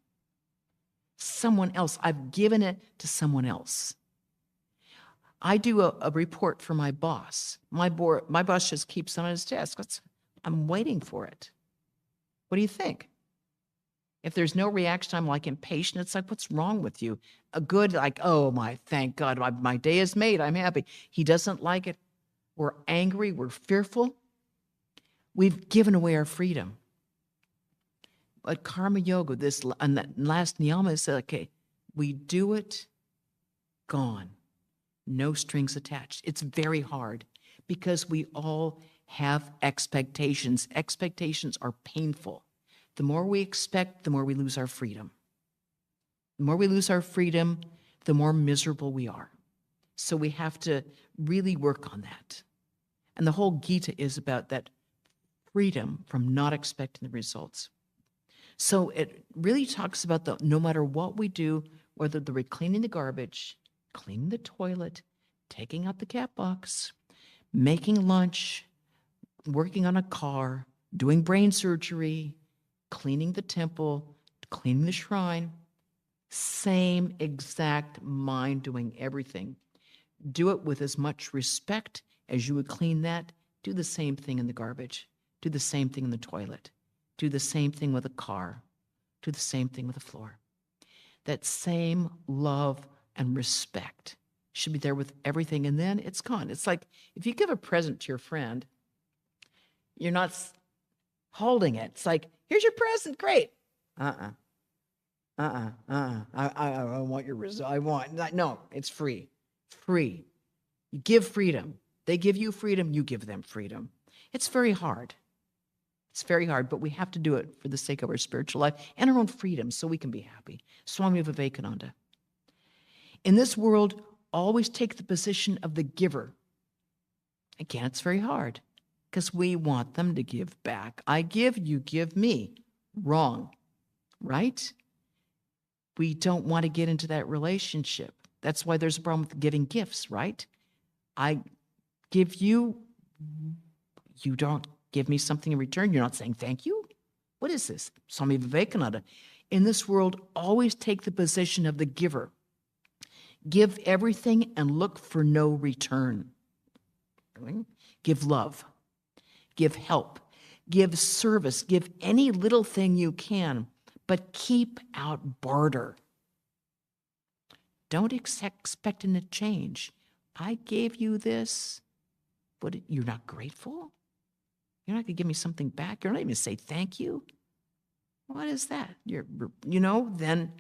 Someone else, I've given it to someone else. I do a report for my boss. My boss just keeps on his desk. I'm waiting for it. What do you think? If there's no reaction, I'm like impatient. It's like, what's wrong with you? A good, like, oh my, thank God, my day is made. I'm happy. He doesn't like it. We're angry. We're fearful. We've given away our freedom. But karma yoga, and that last niyama is okay, we do it, gone. No strings attached. It's very hard because we all have expectations. Expectations are painful. The more we expect, the more we lose our freedom. The more we lose our freedom, the more miserable we are. So we have to really work on that. And the whole Gita is about that freedom from not expecting the results. So it really talks about no matter what we do, whether we're cleaning the garbage, cleaning the toilet, taking out the cat box, making lunch, working on a car, doing brain surgery, cleaning the temple, cleaning the shrine, same exact mind doing everything. Do it with as much respect as you would clean that. Do the same thing in the garbage. Do the same thing in the toilet. Do the same thing with a car. Do the same thing with the floor. That same love and respect should be there with everything, and then it's gone. It's like if you give a present to your friend, you're not holding it. It's like, here's your present, great. I want your result. No, it's free. free. You give freedom. They give you freedom, you give them freedom. It's very hard. It's very hard, but we have to do it for the sake of our spiritual life and our own freedom so we can be happy. Swami Vivekananda. In this world, always take the position of the giver. Again, it's very hard because we want them to give back. I give, you give me. Wrong, right? We don't want to get into that relationship. That's why there's a problem with giving gifts, right? I give you, you don't give me something in return. You're not saying thank you. What is this? Swami Vivekananda. In this world, always take the position of the giver. Give everything and look for no return. Give love. Give help. Give service. Give any little thing you can, but keep out barter. Don't expect a change. I gave you this, but you're not grateful? You're not going to give me something back? You're not even going to say thank you? What is that? Then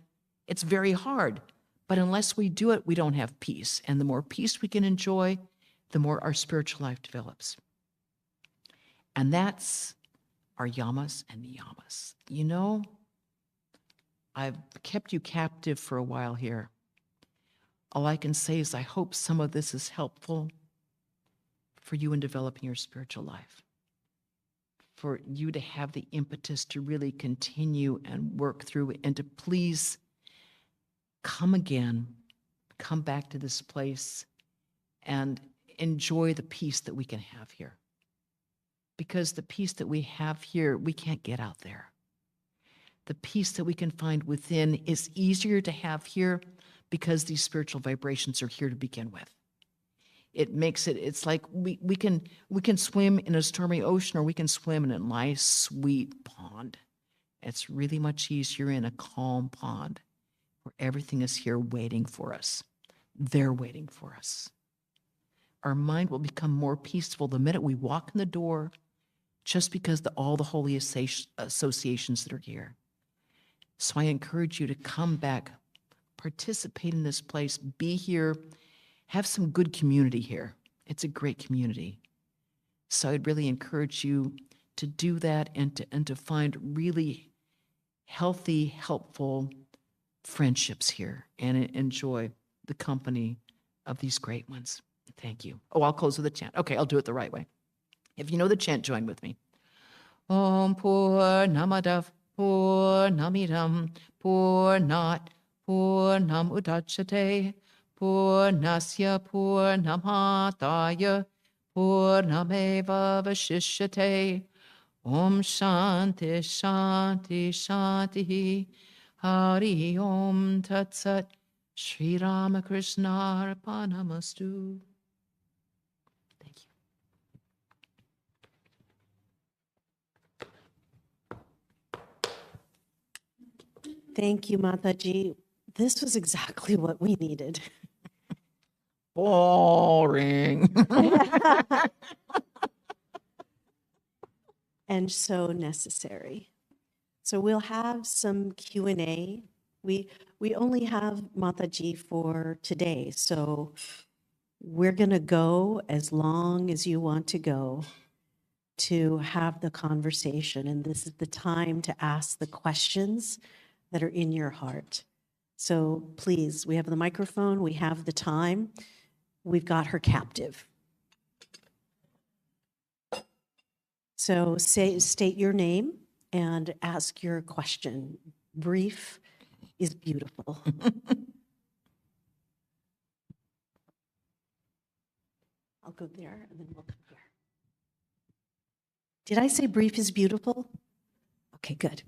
it's very hard. But unless we do it, we don't have peace. And the more peace we can enjoy, the more our spiritual life develops. And that's our yamas and niyamas. I've kept you captive for a while here. All I can say is I hope some of this is helpful for you in developing your spiritual life, for you to have the impetus to really continue and work through it, and to please come again, come back to this place and enjoy the peace that we can have here. Because the peace that we have here, we can't get out there. The peace that we can find within is easier to have here because these spiritual vibrations are here to begin with. It makes it's like we can swim in a stormy ocean, or we can swim in a nice, sweet pond. It's really much easier in a calm pond where everything is here waiting for us. They're waiting for us. Our mind will become more peaceful the minute we walk in the door, just because all the holy associations that are here. So I encourage you to come back, participate in this place, be here, have some good community here. It's a great community. So I'd really encourage you to do that and to find really healthy, helpful friendships here and enjoy the company of these great ones. Thank you. Oh, I'll close with a chant. Okay, I'll do it the right way. If you know the chant, join with me. Om Purnamadav Purnamidam Purnat Purnam Udachyate Purnasya Purnamataya Purnameva Vashishyate. Om Shanti Shanti Shanti Hari Om Tat Sat. Sri Ramakrishna Arpanamastu. Thank you. Thank you, Mataji. This was exactly what we needed. Boring. And so necessary. So we'll have some Q&A. We only have Mataji for today, so we're going to go as long as you want to go to have the conversation. And this is the time to ask the questions that are in your heart. So please, we have the microphone, we have the time, we've got her captive. So state your name and ask your question. Brief is beautiful. I'll go there and then we'll come here. Did I say brief is beautiful? Okay, good.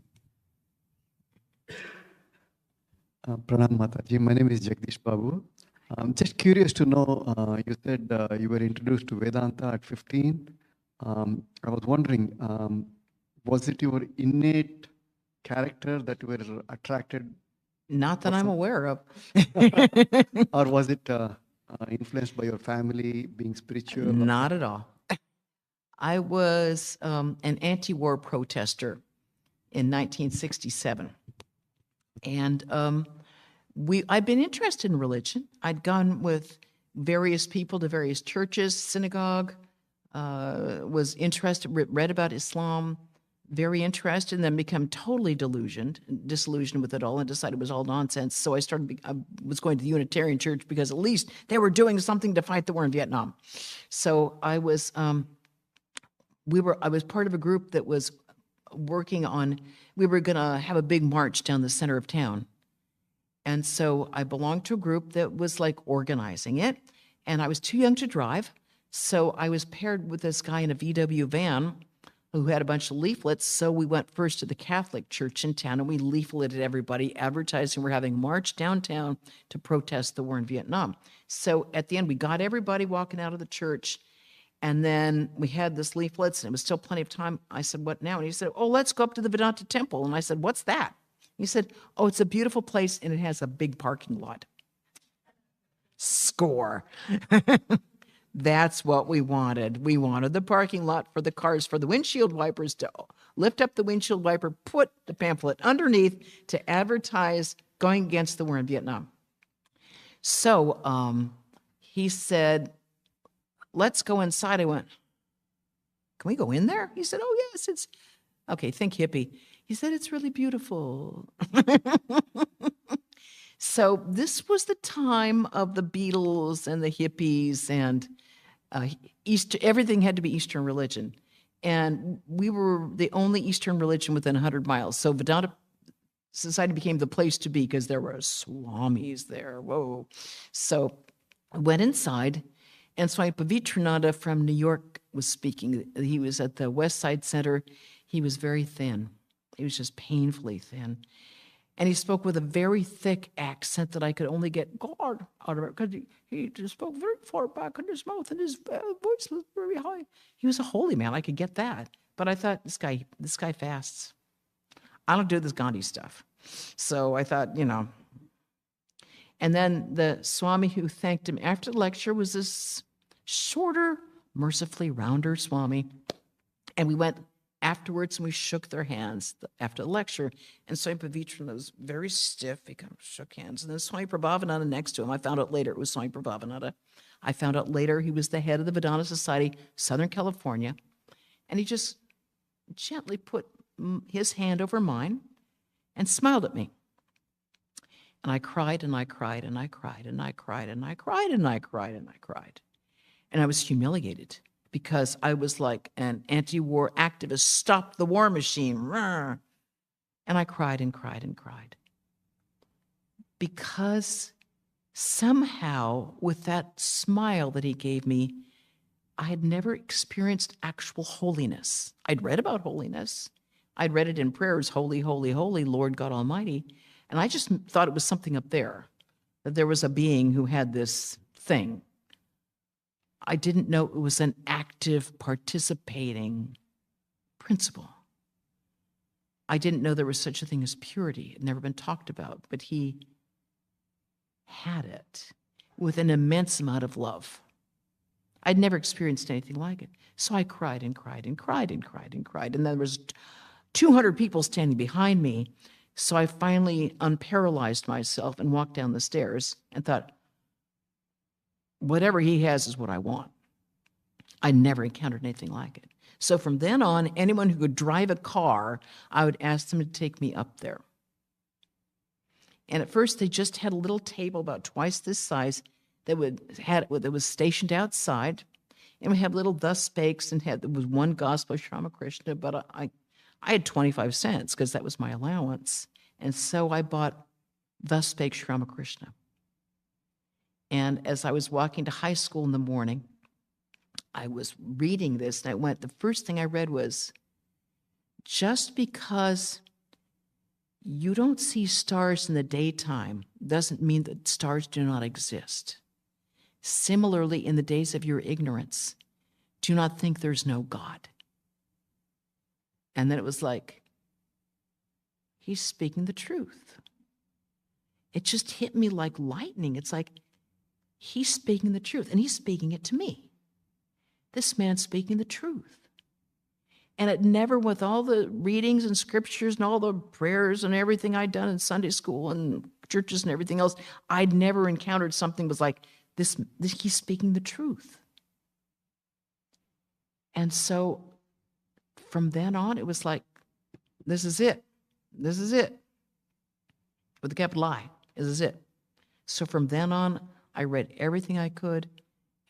Pranam Mataji, my name is Jagdish Babu. I'm just curious to know, you said you were introduced to Vedanta at 15. I was wondering, was it your innate character that you were attracted? Not that I'm aware of. Or was it influenced by your family being spiritual? Not at all. I was an anti-war protester in 1967. And I'd been interested in religion. I'd gone with various people to various churches, synagogue, was interested, read about Islam, very interested, and then become totally disillusioned with it all, and decided it was all nonsense. So I was going to the Unitarian Church because at least they were doing something to fight the war in Vietnam. So I was part of a group that was working on, we were going to have a big march down the center of town. And so I belonged to a group that was like organizing it, and I was too young to drive. So I was paired with this guy in a VW van who had a bunch of leaflets. So we went first to the Catholic church in town, and we leafleted everybody, advertising we're having a march downtown to protest the war in Vietnam. So at the end, we got everybody walking out of the church, and then we had this leaflets, and it was still plenty of time. I said, what now? And he said, oh, let's go up to the Vedanta temple. And I said, what's that? He said, oh, it's a beautiful place, and it has a big parking lot. Score. That's what we wanted. We wanted the parking lot for the cars, for the windshield wipers to lift up the windshield wiper, put the pamphlet underneath to advertise going against the war in Vietnam. So he said, let's go inside. I went, can we go in there? He said, oh, yes, it's, okay, think hippie. He said, it's really beautiful. So this was the time of the Beatles and the hippies, and everything had to be Eastern religion. And we were the only Eastern religion within 100 miles. So Vedanta Society became the place to be because there were swamis there. Whoa. So I went inside, and Swami Pravitrananda from New York was speaking. He was at the West Side Center. He was very thin. He was just painfully thin. And he spoke with a very thick accent that I could only get God out of it, because he just spoke very far back in his mouth, and his voice was very high. He was a holy man. I could get that. But I thought, this guy fasts. I don't do this Gandhi stuff. So I thought, And then the Swami who thanked him after the lecture was this shorter, mercifully rounder Swami. And we went afterwards, and we shook their hands after the lecture. And Swami Pravitrananda was very stiff. He kind of shook hands. And then Swami Prabhavananda next to him. I found out later it was Swami Prabhavananda. I found out later he was the head of the Vedanta Society, Southern California. And he just gently put his hand over mine and smiled at me. And I cried, and I cried, and I cried, and I cried, and I cried, and I cried, and I cried. And I was humiliated, because I was like an anti-war activist, stop the war machine. And I cried and cried and cried. Because somehow, with that smile that he gave me, I had never experienced actual holiness. I'd read about holiness. I'd read it in prayers, holy, holy, holy, Lord God Almighty. And I just thought it was something up there, that there was a being who had this thing. I didn't know it was an active, participating principle. I didn't know there was such a thing as purity. It had never been talked about, but he had it with an immense amount of love. I'd never experienced anything like it. So I cried and cried and cried and cried and cried. And then there was 200 people standing behind me. So I finally unparalyzed myself and walked down the stairs and thought, whatever he has is what I want. I never encountered anything like it. So from then on, anyone who could drive a car, I would ask them to take me up there. And at first, they just had a little table about twice this size that was stationed outside, and we had little thus spakes, and there was one gospel of Sri Ramakrishna, but I had 25 cents because that was my allowance. And so I bought thus spake Sri Ramakrishna. And as I was walking to high school in the morning, I was reading this, and the first thing I read was, just because you don't see stars in the daytime doesn't mean that stars do not exist. Similarly, in the days of your ignorance, do not think there's no God. And then it was like, he's speaking the truth. It just hit me like lightning. It's like, he's speaking the truth, and he's speaking it to me. This man's speaking the truth. And it never, with all the readings and scriptures and all the prayers and everything I'd done in Sunday school and churches and everything else, I'd never encountered something that was like, he's speaking the truth. And so from then on, it was like, this is it. This is it. With a capital I, this is it. So from then on, I read everything I could,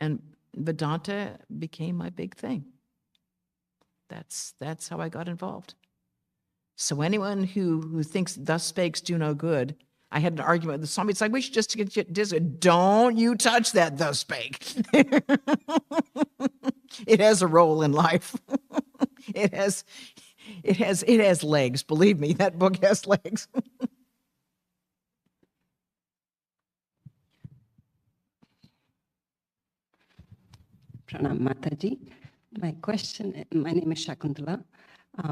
and Vedanta became my big thing. That's how I got involved. So anyone who thinks thus spakes do no good, I had an argument with the Swami. It's like, we should just get this. Don't you touch that thus spake. It has a role in life. It has legs. Believe me, that book has legs. Pranam Mataji. My name is Shakuntala.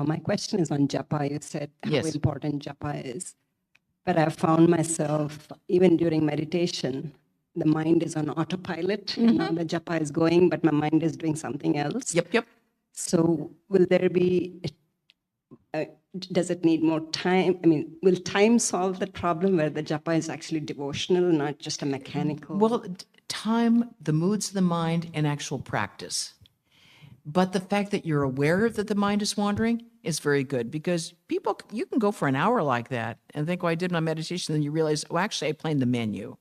My question is on japa. You said how Yes. important japa is. But I found myself, even during meditation, the mind is on autopilot. You know, the japa is going, but my mind is doing something else. Yep. So will there be, does it need more time? I mean, will time solve the problem where the japa is actually devotional, not just a mechanical? Well, time, the moods of the mind, and actual practice. But the fact that you're aware that the mind is wandering is very good, because you can go for an hour like that and think, well, I did my meditation, then you realize, oh, actually, I played the menu.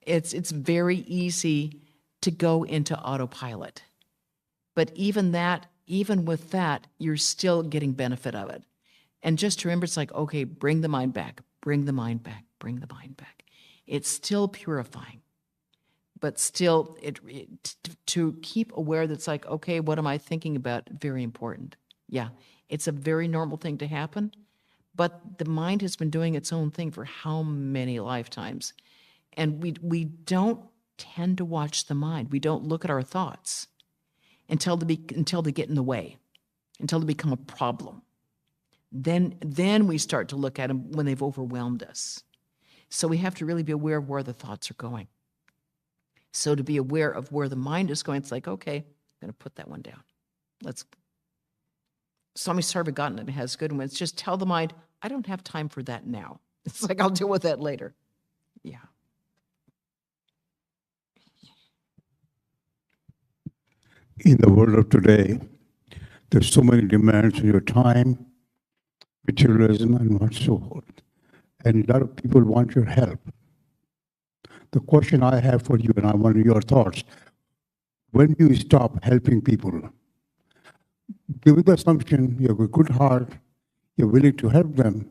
It's very easy to go into autopilot. But even with that, you're still getting benefit of it. And just to remember, it's like, okay, bring the mind back, bring the mind back, bring the mind back. It's still purifying. But still, to keep aware that's like, okay, what am I thinking about? Very important. Yeah, it's a very normal thing to happen. But the mind has been doing its own thing for how many lifetimes? And we don't tend to watch the mind. We don't look at our thoughts until they get in the way, until they become a problem. Then we start to look at them when they've overwhelmed us. So we have to really be aware of where the thoughts are going. So to be aware of where the mind is going, it's like, okay, I'm going to put that one down. Swami Sarvagatan has good ones. Just tell the mind, I don't have time for that now. It's like, I'll deal with that later. Yeah. In the world of today, there's so many demands on your time, materialism, and what so forth. And a lot of people want your help. The question I have for you, and I want your thoughts, when do you stop helping people? Give the assumption you have a good heart, you're willing to help them,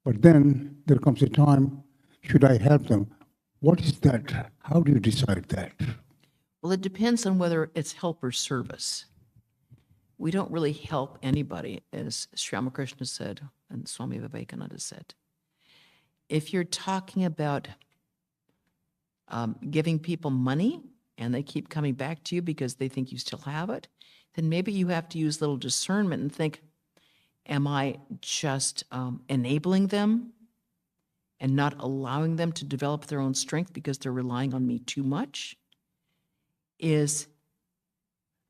but then there comes a time, should I help them? What is that? How do you decide that? Well, it depends on whether it's help or service. We don't really help anybody, as Sri Ramakrishna said and Swami Vivekananda said. If you're talking about giving people money and they keep coming back to you because they think you still have it, then maybe you have to use a little discernment and think, am I just enabling them and not allowing them to develop their own strength because they're relying on me too much? Is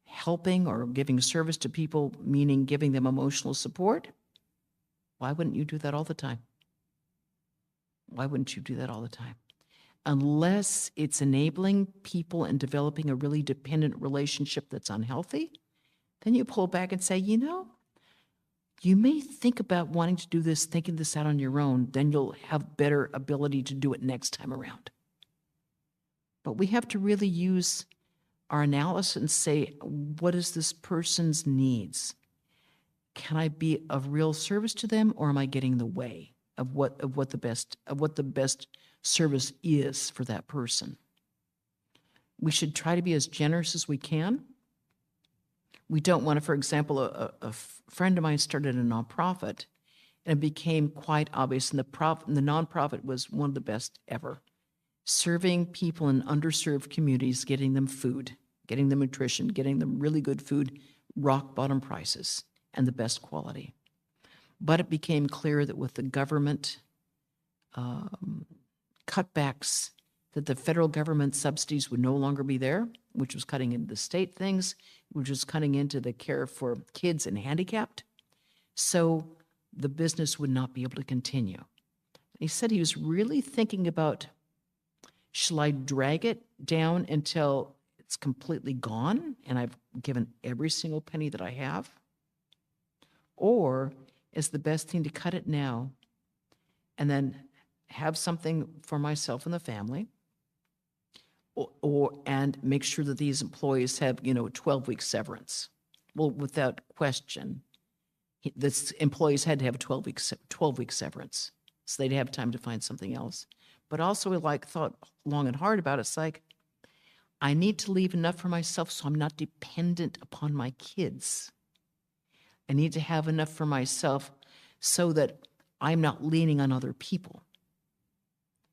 helping or giving service to people, meaning giving them emotional support? Why wouldn't you do that all the time? Why wouldn't you do that all the time? Unless it's enabling people and developing a really dependent relationship that's unhealthy, then you pull back and say, you may think about wanting to do this, thinking this out on your own, then you'll have better ability to do it next time around. But we have to really use our analysis and say, what is this person's needs? Can I be of real service to them, or am I getting in the way of what the best service is for that person? We should try to be as generous as we can. We don't want to, for example, a friend of mine started a nonprofit, and it became quite obvious, and the nonprofit was one of the best ever, serving people in underserved communities, getting them food, getting them nutrition, getting them really good food, rock bottom prices, and the best quality. But it became clear that with the government cutbacks, that the federal government subsidies would no longer be there, which was cutting into the state things, which was cutting into the care for kids and handicapped. So the business would not be able to continue. He said he was really thinking about Shall I drag it down until it's completely gone and I've given every single penny that I have? Or is the best thing to cut it now and then have something for myself and the family, and make sure that these employees have, 12-week severance? Well, without question, this employees had to have a 12-week severance, so they'd have time to find something else. But also, thought long and hard about it. It's like, I need to leave enough for myself so I'm not dependent upon my kids. I need to have enough for myself so that I'm not leaning on other people.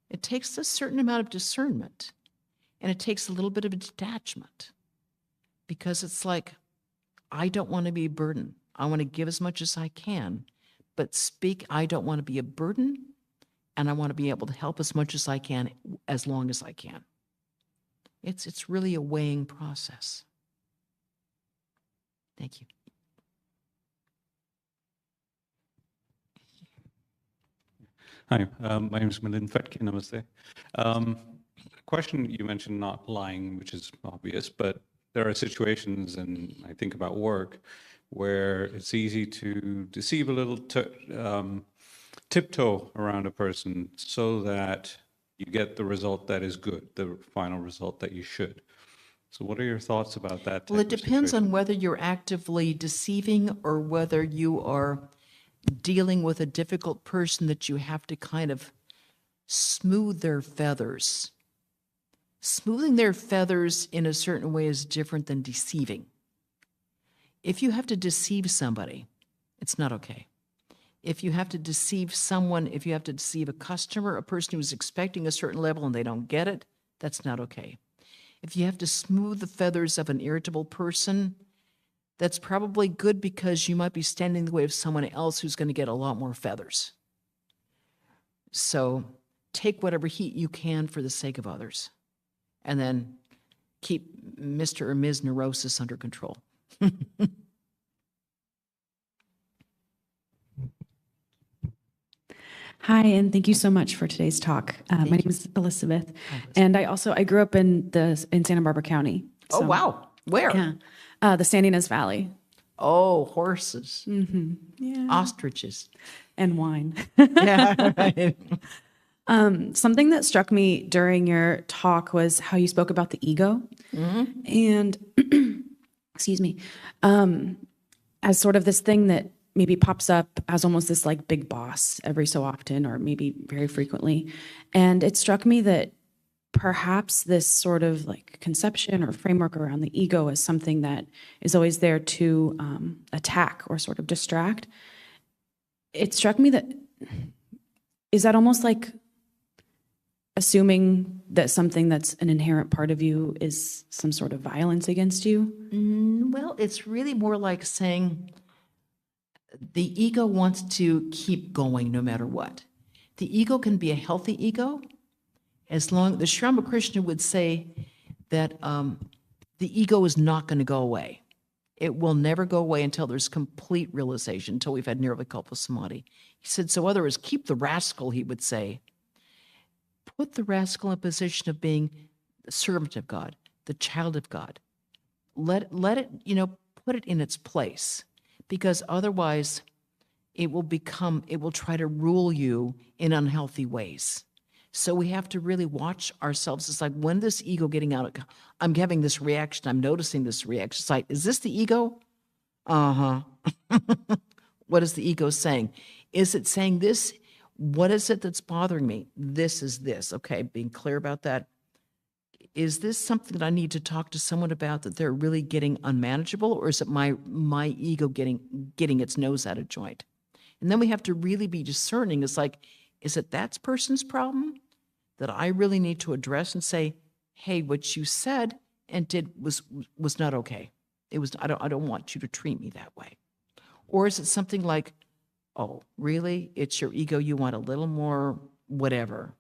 It takes a certain amount of discernment, and it takes a little bit of a detachment, because it's like, I don't want to be a burden. I want to give as much as I can, but I don't want to be a burden, and I want to be able to help as much as I can, as long as I can. It's really a weighing process. Thank you. Hi, my name is Milind Fetke. Namaste. Question, you mentioned not lying, which is obvious, but there are situations, and I think about work, where it's easy to deceive a little, tiptoe around a person so that you get the result that is good, the final result that you should. So what are your thoughts about that? Well, it depends on whether you're actively deceiving or whether you are dealing with a difficult person that you have to kind of smooth their feathers. Smoothing their feathers in a certain way is different than deceiving. If you have to deceive somebody, it's not okay. If you have to deceive someone, if you have to deceive a customer, a person who's expecting a certain level and they don't get it, that's not okay. If you have to smooth the feathers of an irritable person, that's probably good, because you might be standing in the way of someone else who's going to get a lot more feathers. So take whatever heat you can for the sake of others, and then keep Mr. or Ms. Neurosis under control. Hi, and thank you so much for today's talk. My name is Elizabeth, and I grew up in Santa Barbara County. Oh, wow. Where? Yeah, the San Ynez Valley. Oh, horses. Yeah, Ostriches. and wine. Yeah, right. Something that struck me during your talk was how you spoke about the ego, and excuse me, as sort of this thing that maybe pops up as almost this like big boss every so often, or maybe very frequently. And it struck me that perhaps this sort of like conception or framework around the ego is something that is always there to attack or sort of distract. It struck me that, is that almost like assuming that something that's an inherent part of you is some sort of violence against you? Well, it's really more like saying the ego wants to keep going no matter what. The ego can be a healthy ego, as long the Sri Ramakrishna would say that the ego is not going to go away. It will never go away until there's complete realization, until we've had nirvikalpa samadhi. He said, so in other words, keep the rascal, he would say. Put the rascal in a position of being the servant of God, the child of God. Let it, put it in its place, because otherwise it will try to rule you in unhealthy ways. So we have to really watch ourselves. It's like, when this ego getting out, I'm having this reaction, I'm noticing this reaction. It's like, is this the ego? Uh-huh. What is the ego saying? Is it saying this? What is it that's bothering me? This is this. Okay, being clear about that. Is this something that I need to talk to someone about, that they're really getting unmanageable, or is it my ego getting its nose out of joint? And then we have to really be discerning. It's like, is it that person's problem that I really need to address and say, hey, what you said and did was not okay. It was, I don't want you to treat me that way. Or is it something like, oh, really? It's your ego. You want a little more whatever,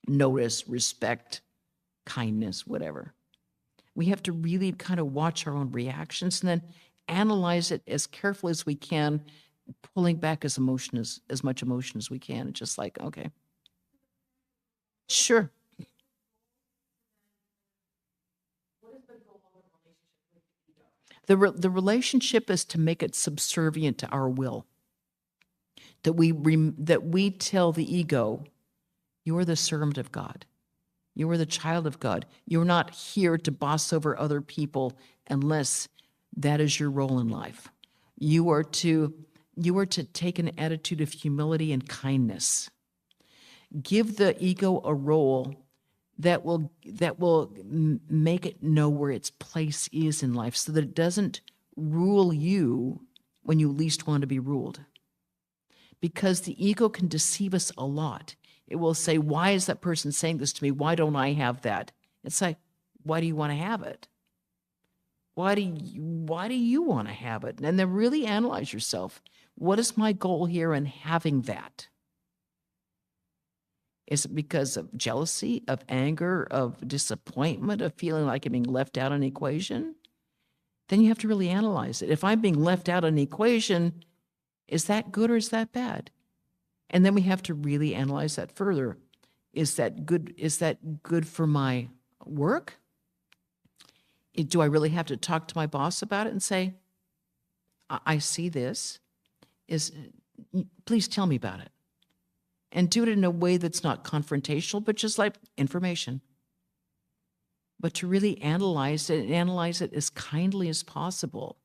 notice, respect, kindness, whatever. We have to really kind of watch our own reactions and then analyze it as carefully as we can, pulling back as much emotion as we can. And just like, okay, sure. The relationship is to make it subservient to our will. That we tell the ego, you are the servant of God. You are the child of God. You're not here to boss over other people unless that is your role in life. You are to take an attitude of humility and kindness. Give the ego a role that will make it know where its place is in life so that it doesn't rule you when you least want to be ruled. Because the ego can deceive us a lot. It will say, why is that person saying this to me? Why don't I have that? It's like, why do you want to have it? Why do you want to have it? And then really analyze yourself. What is my goal here in having that? Is it because of jealousy, of anger, of disappointment, of feeling like I'm being left out of an equation? Then you have to really analyze it. If I'm being left out of an equation, is that good or is that bad? And then we have to really analyze that further. Is that good? Is that good for my work? Do I really have to talk to my boss about it and say, I see this. Please tell me about it. And do it in a way that's not confrontational, but just like information. But to really analyze it and analyze it as kindly as possible.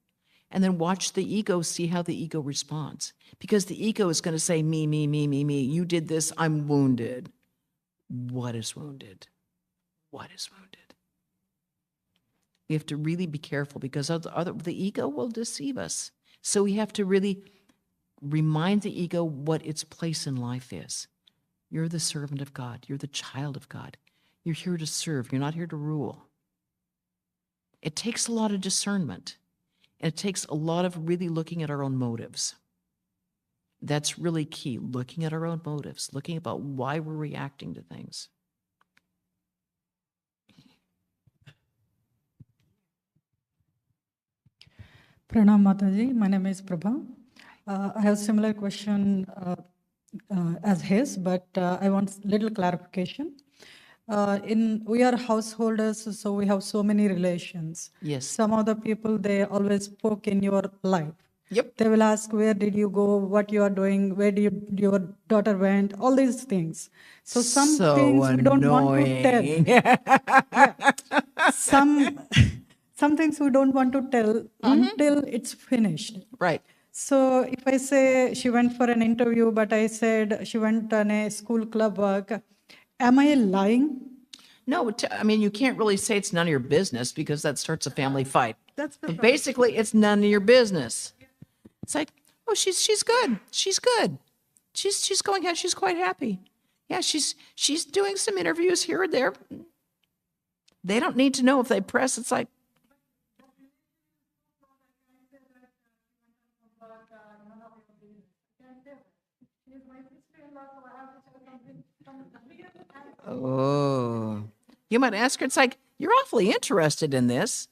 And then watch the ego, see how the ego responds. Because the ego is going to say, me, me, me, me, me. You did this, I'm wounded. What is wounded? What is wounded? We have to really be careful because the ego will deceive us. So we have to really remind the ego what its place in life is. You're the servant of God. You're the child of God. You're here to serve. You're not here to rule. It takes a lot of discernment. And it takes a lot of really looking at our own motives. That's really key, looking at our own motives, looking about why we're reacting to things. Pranam Mataji, my name is Prabha. I have a similar question as his, but I want little clarification. We are householders, so we have so many relations. Yes. Some of the people, they always poke in your life. Yep. They will ask, where did you go, what you are doing, where did your daughter went, all these things. So some things we don't want to tell. Yeah. Some things we don't want to tell until it's finished. Right. So if I say she went for an interview, but I said she went on a school club work, am I lying? No, I mean, you can't really say it's none of your business because that starts a family fight. That's the But basically, it's none of your business. It's like, oh, she's good. She's good. She's going ahead. She's quite happy. Yeah, she's doing some interviews here or there. They don't need to know if they press. It's like, oh, you might ask her. It's like, you're awfully interested in this.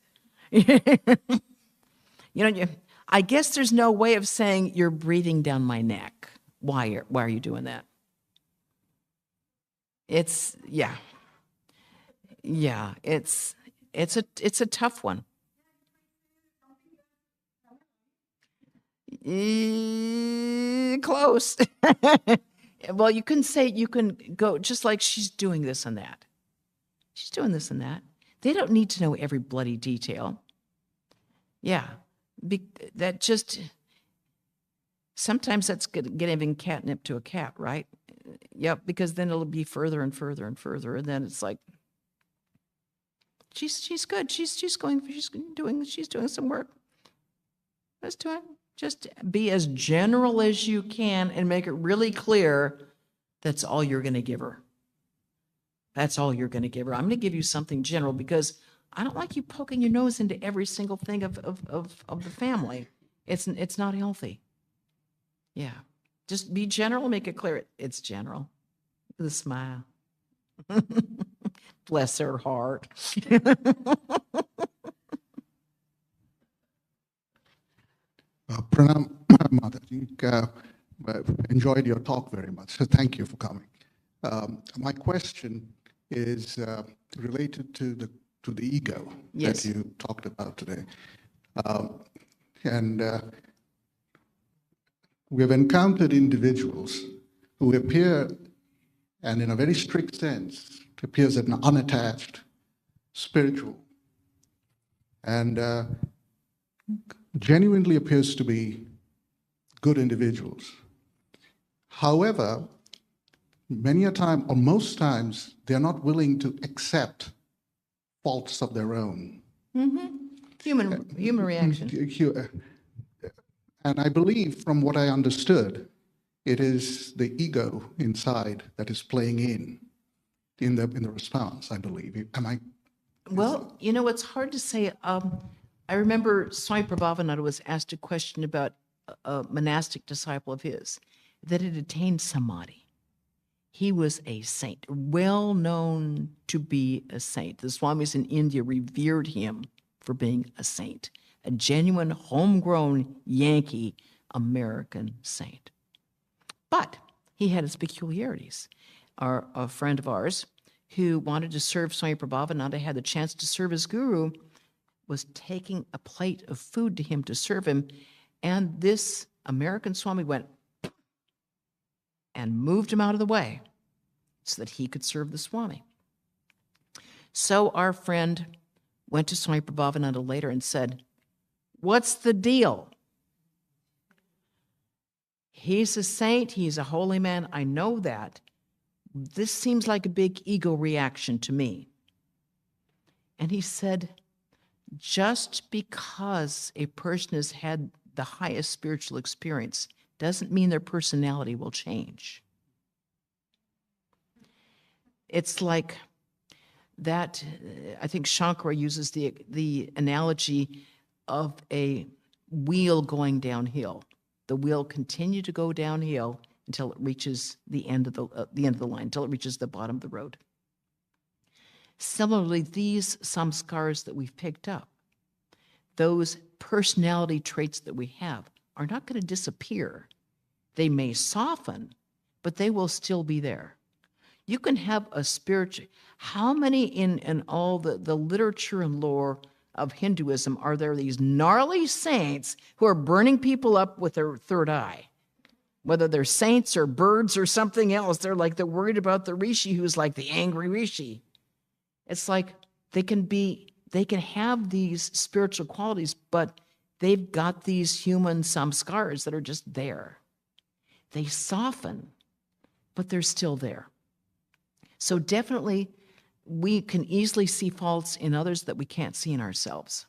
I guess there's no way of saying you're breathing down my neck. Why are you doing that? It's a tough one. Close. Well, you can go just like she's doing this and that. She's doing this and that. They don't need to know every bloody detail. Yeah. That just, sometimes that's giving catnip to a cat, right? Yep, because then it'll be further and further and further. And then it's like, she's good. She's doing some work. Just be as general as you can and make it really clear that's all you're going to give her. That's all you're going to give her. I'm going to give you something general because I don't like you poking your nose into every single thing of the family. It's not healthy. Yeah. Just be general, make it clear it's general. With a smile. Bless her heart. Pranam Mataji, enjoyed your talk very much, so thank you for coming. My question is related to the to the ego Yes. that you talked about today. And we have encountered individuals who appear, and in a very strict sense, appears as an unattached, spiritual, and genuinely appears to be good individuals. However, many a time, or most times, they're not willing to accept faults of their own. Human reaction. And I believe, from what I understood, it is the ego inside that is playing in the response, I believe. Am I? Well, you know, it's hard to say. I remember Swami Prabhavananda was asked a question about a monastic disciple of his that had attained samadhi. He was a saint, well known to be a saint. The Swamis in India revered him for being a saint, a genuine, homegrown Yankee American saint. But he had his peculiarities. A friend of ours who wanted to serve Swami Prabhavananda, had the chance to serve as guru, was taking a plate of food to him to serve him, and this American Swami went and moved him out of the way so that he could serve the Swami. So our friend went to Swami Prabhavananda later and said, "What's the deal? He's a saint, he's a holy man, I know that. This seems like a big ego reaction to me." And he said, just because a person has had the highest spiritual experience doesn't mean their personality will change. It's like that, I think Shankara uses the analogy of a wheel going downhill. The wheel continued to go downhill until it reaches the end of the line, until it reaches the bottom of the road. Similarly, these samskars that we've picked up, those personality traits that we have, are not going to disappear. They may soften, but they will still be there. You can have a spiritual. How many in all the literature and lore of Hinduism are there these gnarly saints who are burning people up with their third eye? Whether they're saints or birds or something else, they're worried about the rishi who's like the angry rishi. It's like they can have these spiritual qualities, but they've got these human samskars that are just there. They soften, but they're still there. So definitely, we can easily see faults in others that we can't see in ourselves.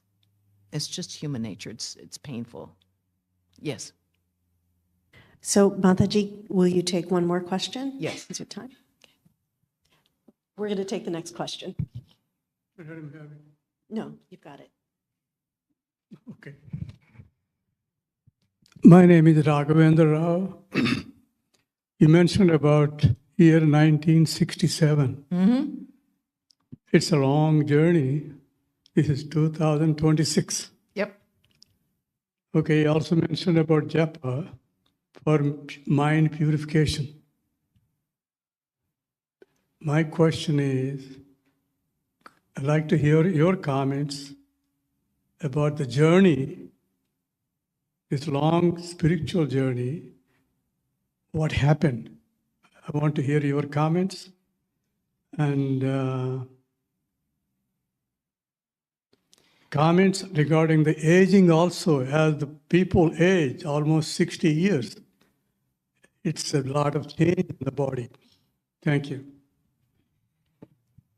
It's just human nature. It's painful. Yes. So, Mataji, will you take one more question? Yes. Is it time? We're going to take the next question. No, you've got it. Okay. My name is Raghavendra Rao. You mentioned about year 1967. Mm-hmm. It's a long journey. This is 2026. Yep. Okay, you also mentioned about japa for mind purification. My question is, I'd like to hear your comments about the journey, this long spiritual journey. What happened? I want to hear your comments. And comments regarding the aging also, as the people age almost 60 years. It's a lot of change in the body. Thank you.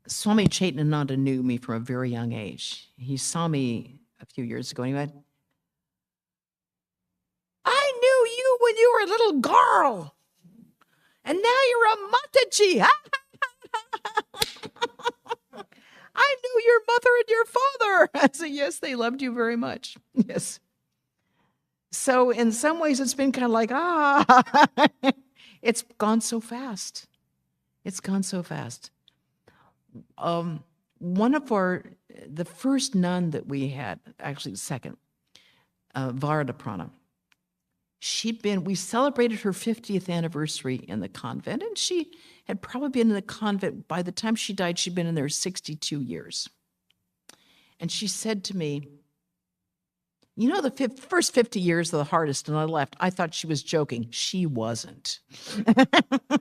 Swami Chaitanananda knew me from a very young age. He saw me a few years ago and he went, "I knew you when you were a little girl, and now you're a Mataji." "I knew your mother and your father." I said, "Yes, they loved you very much." Yes. So in some ways, it's been kind of like, it's gone so fast. It's gone so fast. One of the first nun that we had, actually the second, Vrajaprana, we celebrated her 50th anniversary in the convent, and she had probably been in the convent, by the time she died, she'd been in there 62 years. And she said to me, you know, the first 50 years are the hardest, and I left. I thought she was joking. She wasn't. I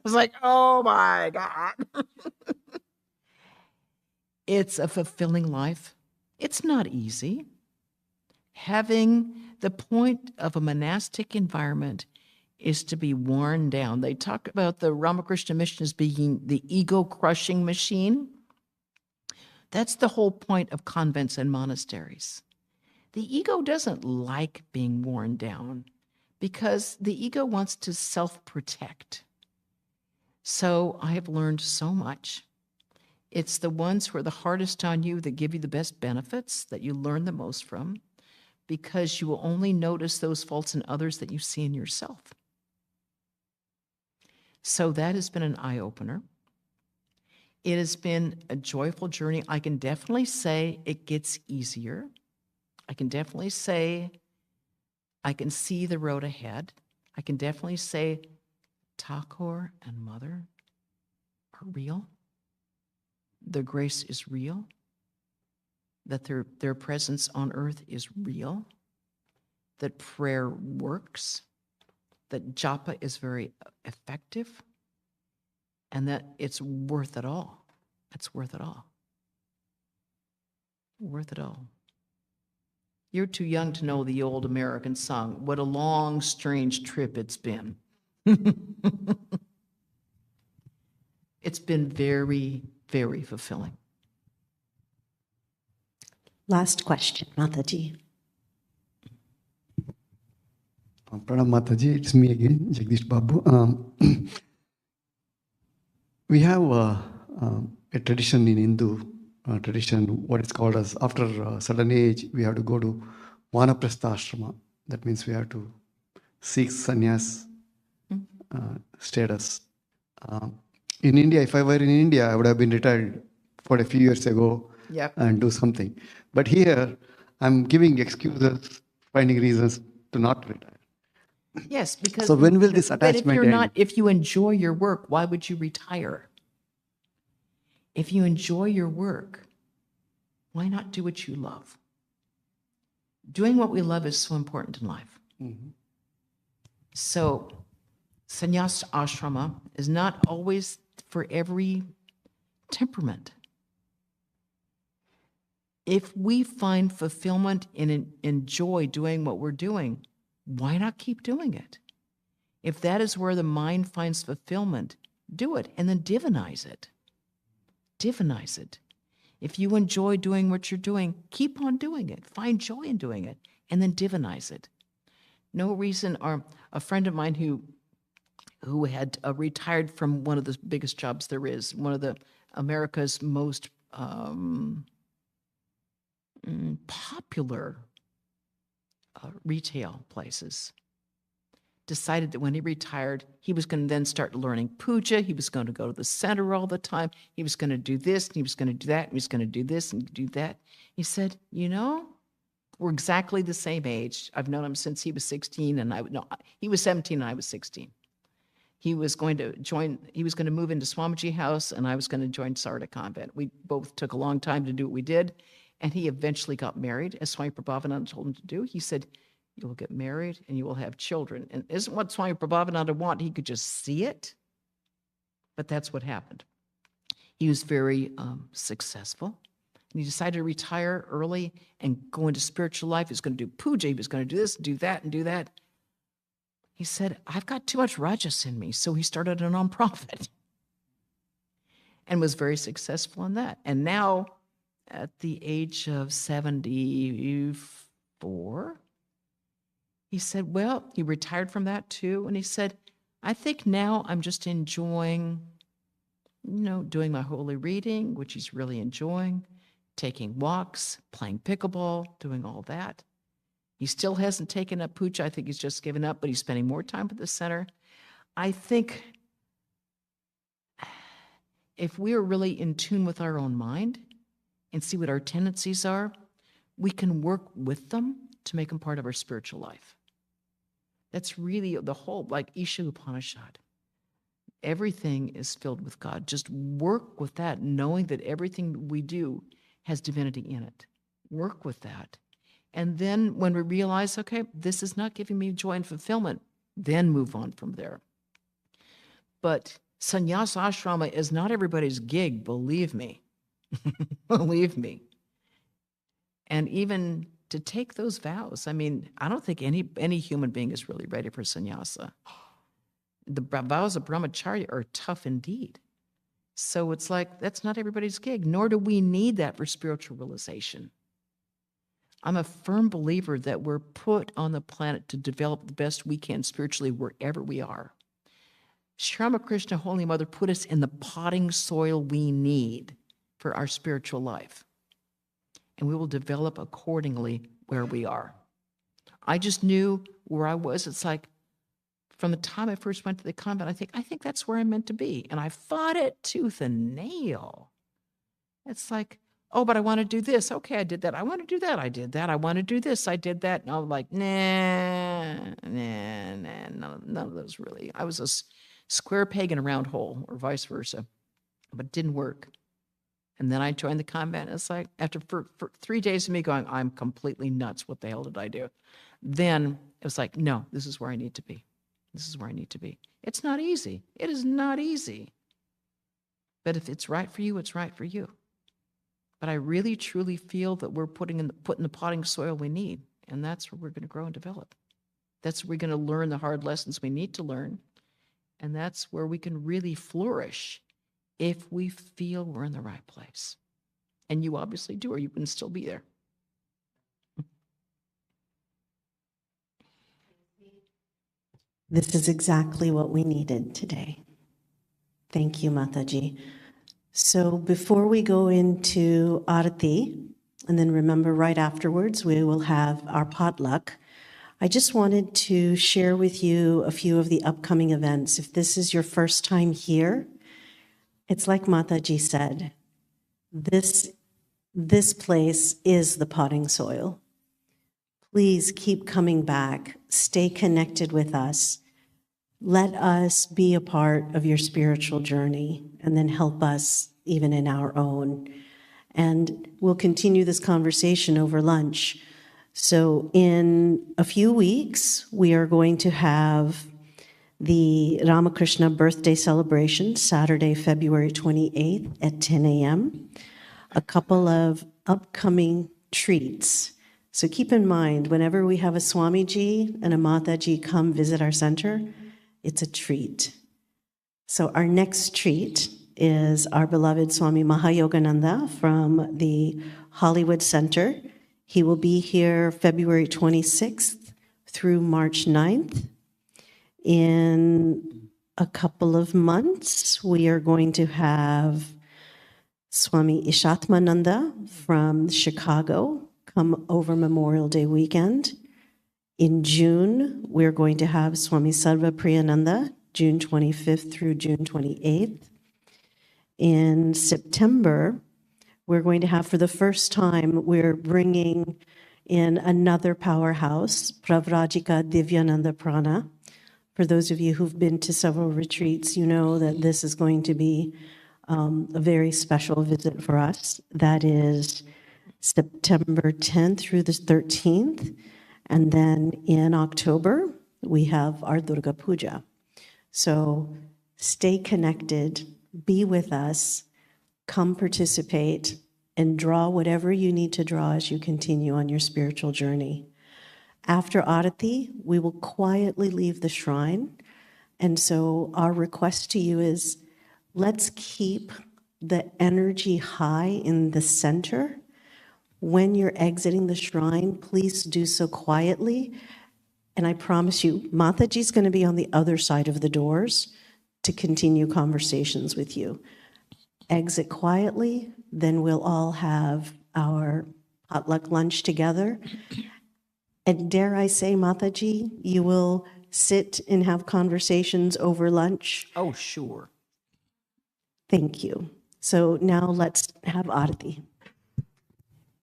was like, oh my God. It's a fulfilling life. It's not easy. Having the point of a monastic environment is to be worn down. They talk about the Ramakrishna mission as being the ego-crushing machine. That's the whole point of convents and monasteries. The ego doesn't like being worn down because the ego wants to self-protect. So I have learned so much. It's the ones who are the hardest on you that give you the best benefits, that you learn the most from, because you will only notice those faults in others that you see in yourself. So that has been an eye-opener. It has been a joyful journey. I can definitely say it gets easier. I can definitely say I can see the road ahead. I can definitely say Thakur and Mother are real. Their grace is real. That their presence on earth is real. That prayer works. That japa is very effective. And that it's worth it all. It's worth it all. Worth it all. You're too young to know the old American song, what a long, strange trip it's been. It's been very, very fulfilling. Last question, Mataji. Pranam Mataji, it's me again, Jagdish Babu. We have a tradition in Hindu tradition, what is called as after a certain age, we have to go to Vanaprastha ashrama. That means we have to seek sannyas status. In India, if I were in India, I would have been retired for a few years ago and do something. But here, I'm giving excuses, finding reasons to not retire. Yes, because so when will this attachment end? If you enjoy your work, why would you retire? If you enjoy your work, why not do what you love? Doing what we love is so important in life. Mm-hmm. So sannyas ashrama is not always for every temperament. If we find fulfillment and enjoy doing what we're doing, why not keep doing it? If that is where the mind finds fulfillment, do it and then divinize it. Divinize it. If you enjoy doing what you're doing, keep on doing it. Find joy in doing it and then divinize it. No reason, or a friend of mine who had retired from one of the biggest jobs there is, one of the America's most popular retail places, decided that when he retired, he was going to then start learning puja. He was going to go to the center all the time. He was going to do this, and he was going to do that, and he was going to do this and do that. He said, you know, we're exactly the same age. I've known him since he was 16, and he was 17 and I was 16. He was going to move into Swamiji House, and I was going to join Sarda Convent. We both took a long time to do what we did, and he eventually got married, as Swami Prabhavananda told him to do. He said, you will get married and you will have children. And isn't what Swami Prabhavananda wanted? He could just see it. But that's what happened. He was very successful. And he decided to retire early and go into spiritual life. He was going to do puja. He was going to do this, do that, and do that. He said, I've got too much rajas in me. So he started a nonprofit and was very successful in that. And now, at the age of 74, he said, well, he retired from that too. And he said, I think now I'm just enjoying, doing my holy reading, which he's really enjoying, taking walks, playing pickleball, doing all that. He still hasn't taken up puja. I think he's just given up, but he's spending more time at the center. I think if we are really in tune with our own mind and see what our tendencies are, we can work with them to make them part of our spiritual life. That's really the whole, like Isha Upanishad. Everything is filled with God. Just work with that, knowing that everything we do has divinity in it. work with that. And then when we realize, okay, this is not giving me joy and fulfillment, then move on from there. But sannyasa ashrama is not everybody's gig, believe me. Believe me. And even to take those vows, I mean, I don't think any human being is really ready for sannyasa. The vows of brahmacharya are tough indeed. So it's like, that's not everybody's gig, nor do we need that for spiritual realization. I'm a firm believer that we're put on the planet to develop the best we can spiritually wherever we are. Sri Ramakrishna, Holy Mother, put us in the potting soil we need for our spiritual life. And we will develop accordingly where we are. I just knew where I was. It's like, from the time I first went to the convent, I think that's where I'm meant to be. And I fought it tooth and nail. It's like, oh, but I want to do this. Okay, I did that. I want to do that. I did that. I want to do this. I did that. And I'm like, none of those really. I was a square peg in a round hole, or vice versa. But it didn't work. And then I joined the convent. It's like, after for 3 days of me going, I'm completely nuts. What the hell did I do? Then it was like, no, this is where I need to be. This is where I need to be. It's not easy. It is not easy. But if it's right for you, it's right for you. But I really, truly feel that we're put in the potting soil we need. And that's where we're going to grow and develop. That's where we're going to learn the hard lessons we need to learn. And that's where we can really flourish if we feel we're in the right place. And you obviously do, or you wouldn't still be there. This is exactly what we needed today. Thank you, Mataji. So before we go into Arati, and then remember right afterwards, we will have our potluck, I just wanted to share with you a few of the upcoming events. If this is your first time here, it's like Mataji said, this place is the potting soil. Please keep coming back. Stay connected with us. Let us be a part of your spiritual journey and then help us even in our own. And we'll continue this conversation over lunch. So in a few weeks, we are going to have the Ramakrishna birthday celebration, Saturday, February 28th at 10 a.m. A couple of upcoming treats. So keep in mind, whenever we have a Swamiji and a Mataji come visit our center, it's a treat. So our next treat is our beloved Swami Mahayogananda from the Hollywood Center. He will be here February 26th through March 9th. In a couple of months, we are going to have Swami Ishatmananda from Chicago come over Memorial Day weekend. In June, we're going to have Swami Sarva Priyananda, June 25th through June 28th. In September, we're going to have, for the first time, we're bringing in another powerhouse, Pravrajika Vrajaprana. For those of you who've been to several retreats, you know that this is going to be a very special visit for us. That is September 10th through the 13th. And then in October, we have our Durga Puja. So stay connected, be with us, come participate, and draw whatever you need to draw as you continue on your spiritual journey. After Arati, we will quietly leave the shrine. And so our request to you is, let's keep the energy high in the center. When you're exiting the shrine, please do so quietly. And I promise you, Mataji's going to be on the other side of the doors to continue conversations with you. Exit quietly, then we'll all have our potluck lunch together. And dare I say, Mataji, you will sit and have conversations over lunch? Oh, sure. Thank you. So now let's have Arati.